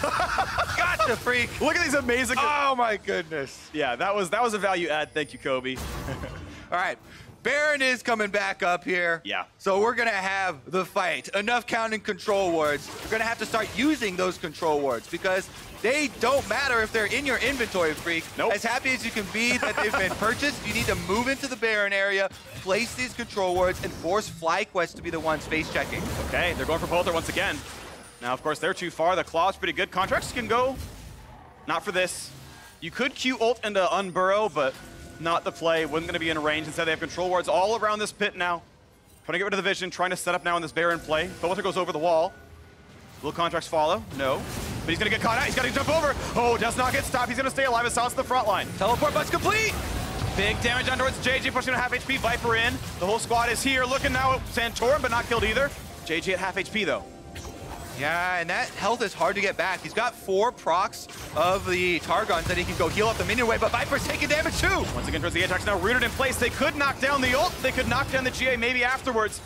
Gotcha, freak. Look at these amazing. Oh my goodness. Yeah, that was a value add. Thank you, Kobe. All right. Baron is coming back up here. Yeah. So we're going to have the fight. Enough counting control wards. We're going to have to start using those control wards because they don't matter if they're in your inventory, freak. Nope. As happy as you can be that they've been purchased, you need to move into the Baron area, place these control wards, and force FlyQuest to be the ones face checking. Okay, they're going for Bolter once again. Now, of course, they're too far. The Claw's pretty good. Contracts can go. Not for this. You could Q ult into Unburrow, but not the play. Wasn't going to be in range. Instead, they have control wards all around this pit now. Trying to get rid of the vision, trying to set up now in this Baron play. Bolter goes over the wall. Will Contracts follow? No. But he's going to get caught out. He's got to jump over. Oh, does not get stopped. He's going to stay alive and silence the front line. Teleport but's complete. Big damage on towards JJ, pushing to half HP. Viper in. The whole squad is here. Looking now at Santorin, but not killed either. JJ at half HP, though. Yeah, and that health is hard to get back. He's got 4 procs of the Targons that he can go heal up the minion wave, but Viper's taking damage too. Once again, towards the attacks now rooted in place. They could knock down the ult. They could knock down the GA maybe afterwards.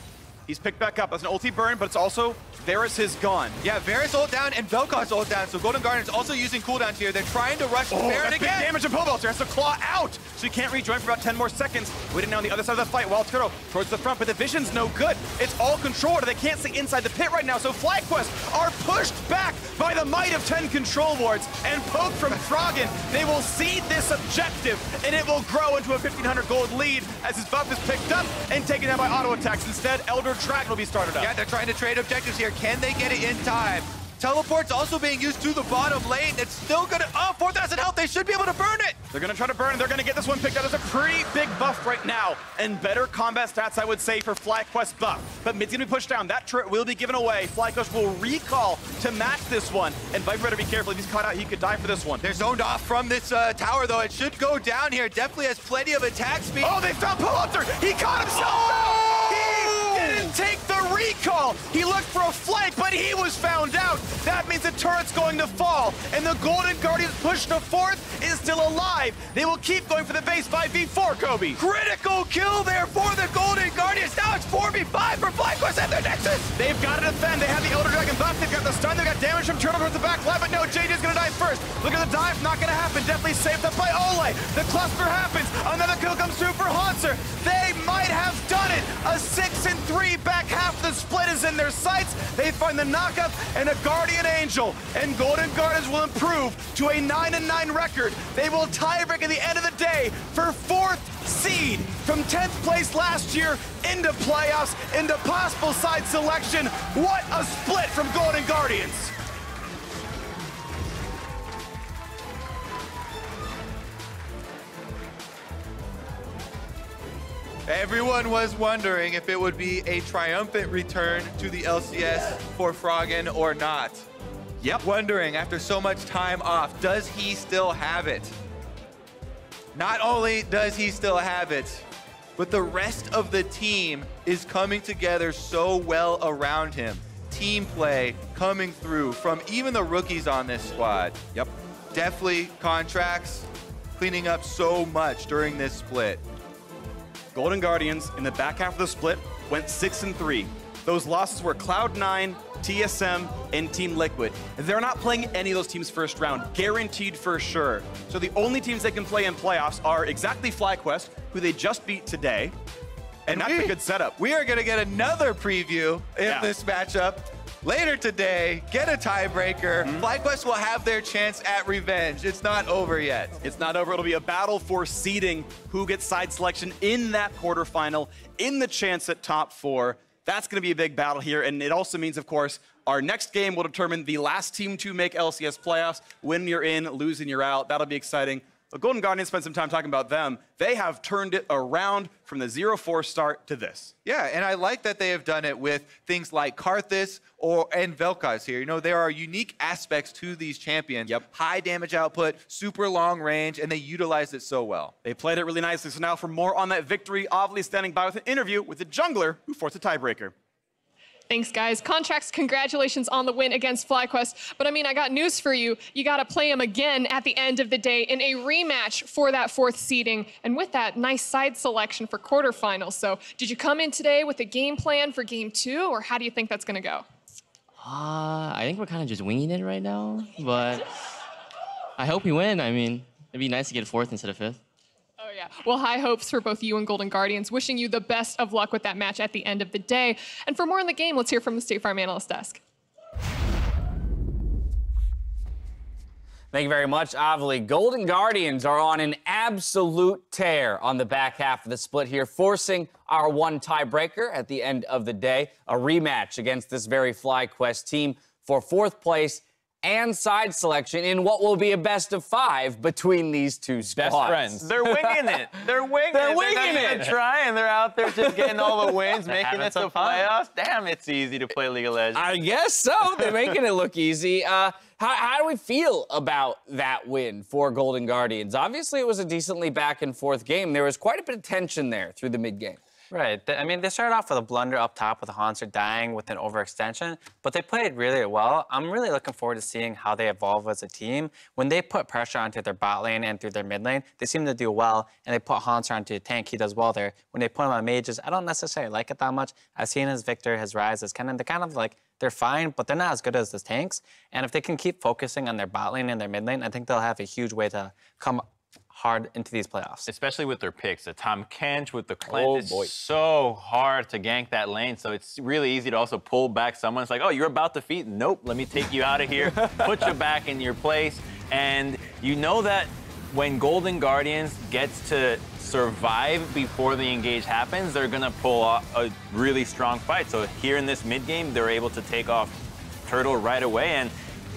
He's picked back up. That's an ulti burn, but it's also Varus is gone. Yeah, Varus ult down and Vel'Koz ult down, so Golden Guardian's also using cooldowns here. They're trying to rush Baron again. Big damage on Pobelter. Has to claw out, so he can't rejoin for about 10 more seconds. Waiting now on the other side of the fight. Wild Turtle towards the front, but the vision's no good. It's all controlled. They can't see inside the pit right now, so FlyQuest are pushed back by the might of 10 control wards and poke from Froggen. They will cede this objective, and it will grow into a 1,500 gold lead as his buff is picked up and taken down by auto attacks. Instead, Elder Dragon will be started up. Yeah, they're trying to trade objectives here. Can they get it in time? Teleport's also being used to the bottom lane. It's still gonna, 4,000 health. They should be able to burn it. They're gonna try to burn, and they're gonna get this one picked up. There's a pretty big buff right now, and better combat stats, I would say, for FlyQuest buff. But mid's gonna be pushed down. That turret will be given away. FlyQuest will recall to match this one, and Viper better be careful. If he's caught out, he could die for this one. They're zoned off from this tower, though. It should go down here. Definitely has plenty of attack speed. Oh, they found Pobelter. He caught himself. Oh! He didn't take the recall. He looked for a flank, but he was found out. That means the turret's going to fall, and the Golden Guardians push to 4th is still alive. They will keep going for the base 5v4, Kobe. Critical kill there for the Golden Guardians. Now it's 4v5 for FlyQuest at their Nexus. They've got to defend. They have the Elder Dragon buff. They've got the stun. They've got damage from Turtle towards the back left, but no, JJ's going to die first. Look at the dive. Not going to happen. Definitely saved up by Ole. The cluster happens. Another kill comes through for Hanser. They might have done it. A 6-3 back half of the split is in their sights. They find the knockup and a Guardian Angel, and Golden Guardians will improve to a 9-9 record. They will tiebreak at the end of the day for 4th seed from 10th place last year into playoffs, into possible side selection. What a split from Golden Guardians. Everyone was wondering if it would be a triumphant return to the LCS for Froggen or not. Yep. Wondering, after so much time off, does he still have it? Not only does he still have it, but the rest of the team is coming together so well around him. Team play coming through from even the rookies on this squad. Yep. Definitely contracts cleaning up so much during this split. Golden Guardians in the back half of the split went 6-3. Those losses were Cloud9, TSM, and Team Liquid. They're not playing any of those teams first round, guaranteed for sure. So the only teams they can play in playoffs are exactly FlyQuest, who they just beat today, and that's a good setup. We are gonna get another preview in this matchup later today, get a tiebreaker. FlyQuest will have their chance at revenge. It's not over yet. It's not over. It'll be a battle for seeding who gets side selection in that quarterfinal, in the chance at top 4. That's going to be a big battle here, and it also means, of course, our next game will determine the last team to make LCS playoffs. Win, you're in. Losing, you're out. That'll be exciting. The Golden Guardians spent some time talking about them. They have turned it around from the 0-4 start to this. Yeah, and I like that they have done it with things like Karthus and Vel'Koz here. You know, there are unique aspects to these champions. Yep. High damage output, super long range, and they utilize it so well. They played it really nicely. So now for more on that victory, Ovely standing by with an interview with the jungler who forced a tiebreaker. Thanks, guys. Contracts, congratulations on the win against FlyQuest. But I mean, I got news for you. You got to play them again at the end of the day in a rematch for that 4th seeding. And with that, nice side selection for quarterfinals. So did you come in today with a game plan for game 2, or how do you think that's going to go? I think we're kind of just winging it right now. But I hope we win. I mean, it'd be nice to get 4th instead of 5th. Oh, yeah. Well, high hopes for both you and Golden Guardians. Wishing you the best of luck with that match at the end of the day. And for more on the game, let's hear from the State Farm Analyst Desk. Thank you very much, Ovely. Golden Guardians are on an absolute tear on the back half of the split here, forcing our one tiebreaker at the end of the day, a rematch against this very FlyQuest team for 4th place and side selection in what will be a best of 5 between these two squads. Best friends. They're winging it. They're winging They're it. winging They're not even it. trying. They're out there just getting all the wins, making having it to some fun. playoffs. Damn, it's easy to play League of Legends. I guess so. They're making it look easy. How do we feel about that win for Golden Guardians? Obviously, it was a decently back-and-forth game. There was quite a bit of tension there through the mid-game. Right. I mean, they started off with a blunder up top with Hanser dying with an overextension, but they played really well. I'm really looking forward to seeing how they evolve as a team. When they put pressure onto their bot lane and through their mid lane, they seem to do well, and they put Hanser onto a tank, he does well there. When they put him on mages, I don't necessarily like it that much. I've seen his Victor, his Rise, they're kind of like, they're fine, but they're not as good as the tanks. And if they can keep focusing on their bot lane and their mid lane, I think they'll have a huge way to come hard into these playoffs. Especially with their picks. The Tom Kench with the cleanse is so hard to gank that lane, so it's really easy to also pull back someone. It's like, oh, you're about to feed? Nope, let me take you out of here, put you back in your place. And you know that when Golden Guardians gets to survive before the engage happens, they're gonna pull off a really strong fight. So here in this mid game, they're able to take off Turtle right away. And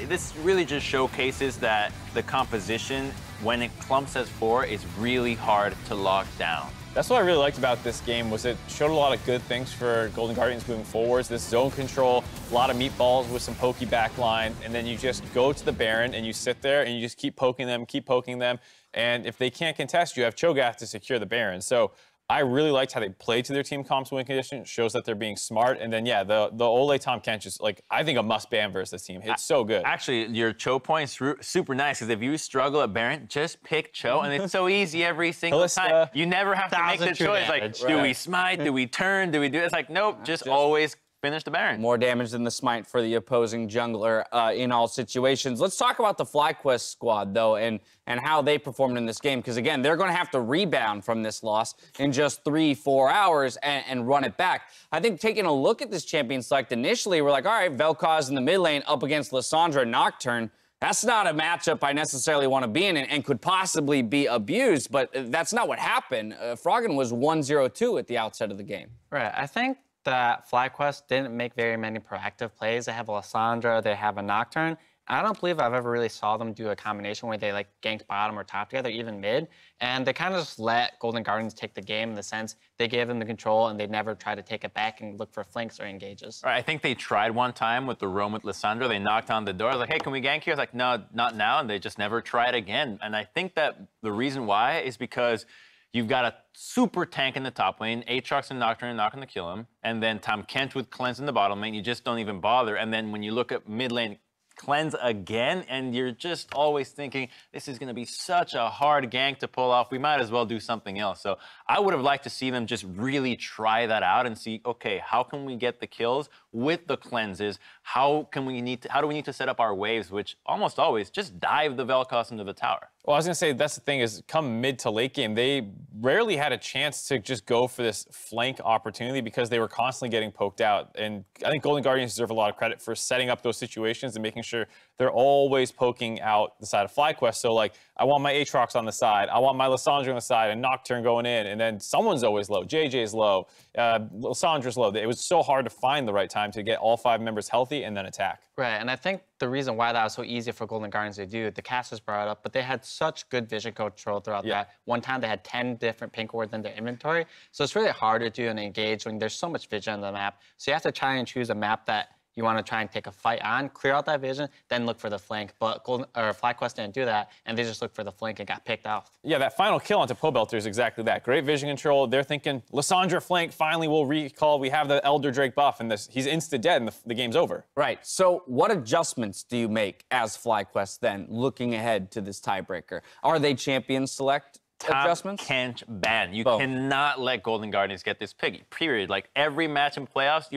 this really just showcases that the composition, when it clumps as 4, is really hard to lock down. That's what I really liked about this game, was it showed a lot of good things for Golden Guardians moving forwards. This zone control, a lot of meatballs with some pokey back line, and then you just go to the Baron and you sit there and you just keep poking them, and if they can't contest, you have Cho'Gath to secure the Baron. So I really liked how they played to their team comp's win condition. It shows that they're being smart. And then, yeah, the Ole Tom Kench is, like, I think a must-ban versus this team. It's so good. Actually, your Cho point's super nice, because if you struggle at Baron, just pick Cho, and it's so easy every single time. You never have to make the choice. Like, do we smite? Do we turn? Do we do it? It's like, nope, just always finish the Baron. More damage than the smite for the opposing jungler in all situations. Let's talk about the FlyQuest squad, though, and how they performed in this game, because, again, they're going to have to rebound from this loss in just 3-4 hours and run it back. I think taking a look at this champion select initially, we're like, all right, Vel'Koz in the mid lane up against Lissandra Nocturne. That's not a matchup I necessarily want to be in and could possibly be abused, but that's not what happened. Froggen was 1-0-2 at the outset of the game. Right. I think that FlyQuest didn't make very many proactive plays. They have a Lissandra, they have a Nocturne. I don't believe I've ever really saw them do a combination where they like ganked bottom or top together, even mid. And they kind of just let Golden Guardians take the game in the sense they gave them the control and they never try to take it back and look for flanks or engages. Right, I think they tried one time with the roam with Lissandra. They knocked on the door. I was like, hey, can we gank here? I was like, no, not now. And they just never tried again. And I think that the reason why is because you've got a super tank in the top lane, Aatrox and Nocturne are not going to kill him. And then Tom Kench with cleanse in the bottom lane. You just don't even bother. And then when you look at mid lane, cleanse again, and you're just always thinking, this is going to be such a hard gank to pull off. We might as well do something else. So I would have liked to see them just really try that out and see, okay, how can we get the kills with the cleanses? How do we need to set up our waves, which almost always just dive the Vel'Koz into the tower? Well, I was going to say, that's the thing, is come mid to late game, they rarely had a chance to just go for this flank opportunity because they were constantly getting poked out. And I think Golden Guardians deserve a lot of credit for setting up those situations and making sure they're always poking out the side of FlyQuest. So, like, I want my Aatrox on the side, I want my Lissandra on the side, and Nocturne going in, and then someone's always low. JJ's low, Lissandra's low. It was so hard to find the right time to get all 5 members healthy and then attack. Right, and I think the reason why that was so easy for Golden Guardians to do, the casters brought it up, but they had such good vision control throughout that. One time they had 10 different pink wards in their inventory, so it's really hard to do and engage when there's so much vision on the map. So you have to try and choose a map that you want to try and take a fight on, clear out that vision, then look for the flank. But FlyQuest didn't do that, and they just looked for the flank and got picked off. Yeah, that final kill onto Pobelter is exactly that. Great vision control. They're thinking, Lissandra flank, finally we'll recall. We have the Elder Drake buff, and he's insta-dead, and the game's over. Right. So what adjustments do you make as FlyQuest then, looking ahead to this tiebreaker? Are they champion select adjustments? Kench ban. You cannot let Golden Guardians get this pick, period. Like, every match in playoffs,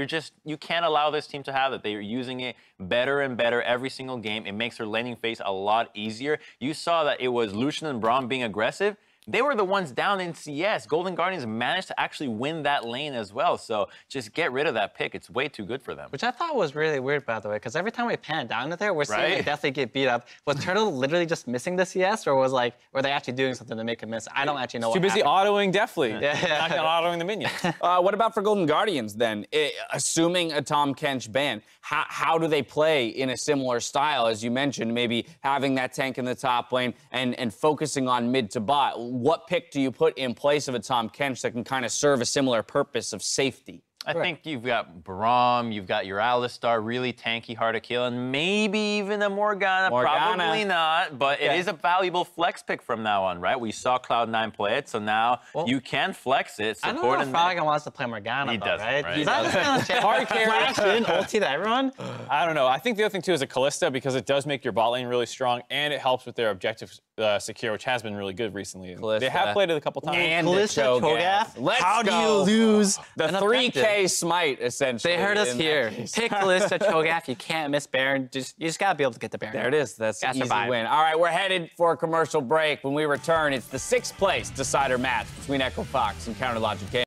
you can't allow this team to have it. They are using it better and better every single game. It makes their laning phase a lot easier. You saw that it was Lucian and Braum being aggressive. they were the ones down in CS. Golden Guardians managed to actually win that lane as well. So just get rid of that pick. It's way too good for them. Which I thought was really weird, by the way, because every time we pan down to there, we're seeing Right? it definitely get beat up. Was Turtle literally just missing the CS, or were they actually doing something to make him miss? I don't actually know. Too busy autoing, definitely. Yeah. Not autoing the minions. What about for Golden Guardians then? Assuming a Tom Kench ban, how do they play in a similar style, as you mentioned, maybe having that tank in the top lane and focusing on mid to bot? What pick do you put in place of a Tom Kench that can kind of serve a similar purpose of safety? I think you've got Braum, you've got your Alistar, really tanky, hard to kill, and maybe even a Morgana. Probably not, but it is a valuable flex pick from now on, right? We saw Cloud9 play it, so now you can flex it. I don't know if Froggen wants to play Morgana, He though, doesn't, right? right? He's not just gonna Hard carry. flash in, ulti to everyone. I don't know. I think the other thing, too, is a Kalista because it does make your bot lane really strong, and it helps with their objective secure, which has been really good recently. Kalista. They have played it a couple times. And Kalista Cho'Gath. Let's How do go. you lose The an 3K objective? smite, essentially. They heard us in that here. case. Pick Kalista Cho'Gath. You can't miss Baron. You just gotta be able to get the Baron. There it is. That's an Gotta easy survive. win. All right, we're headed for a commercial break. When we return, it's the 6th place decider match between Echo Fox and Counter Logic Gaming.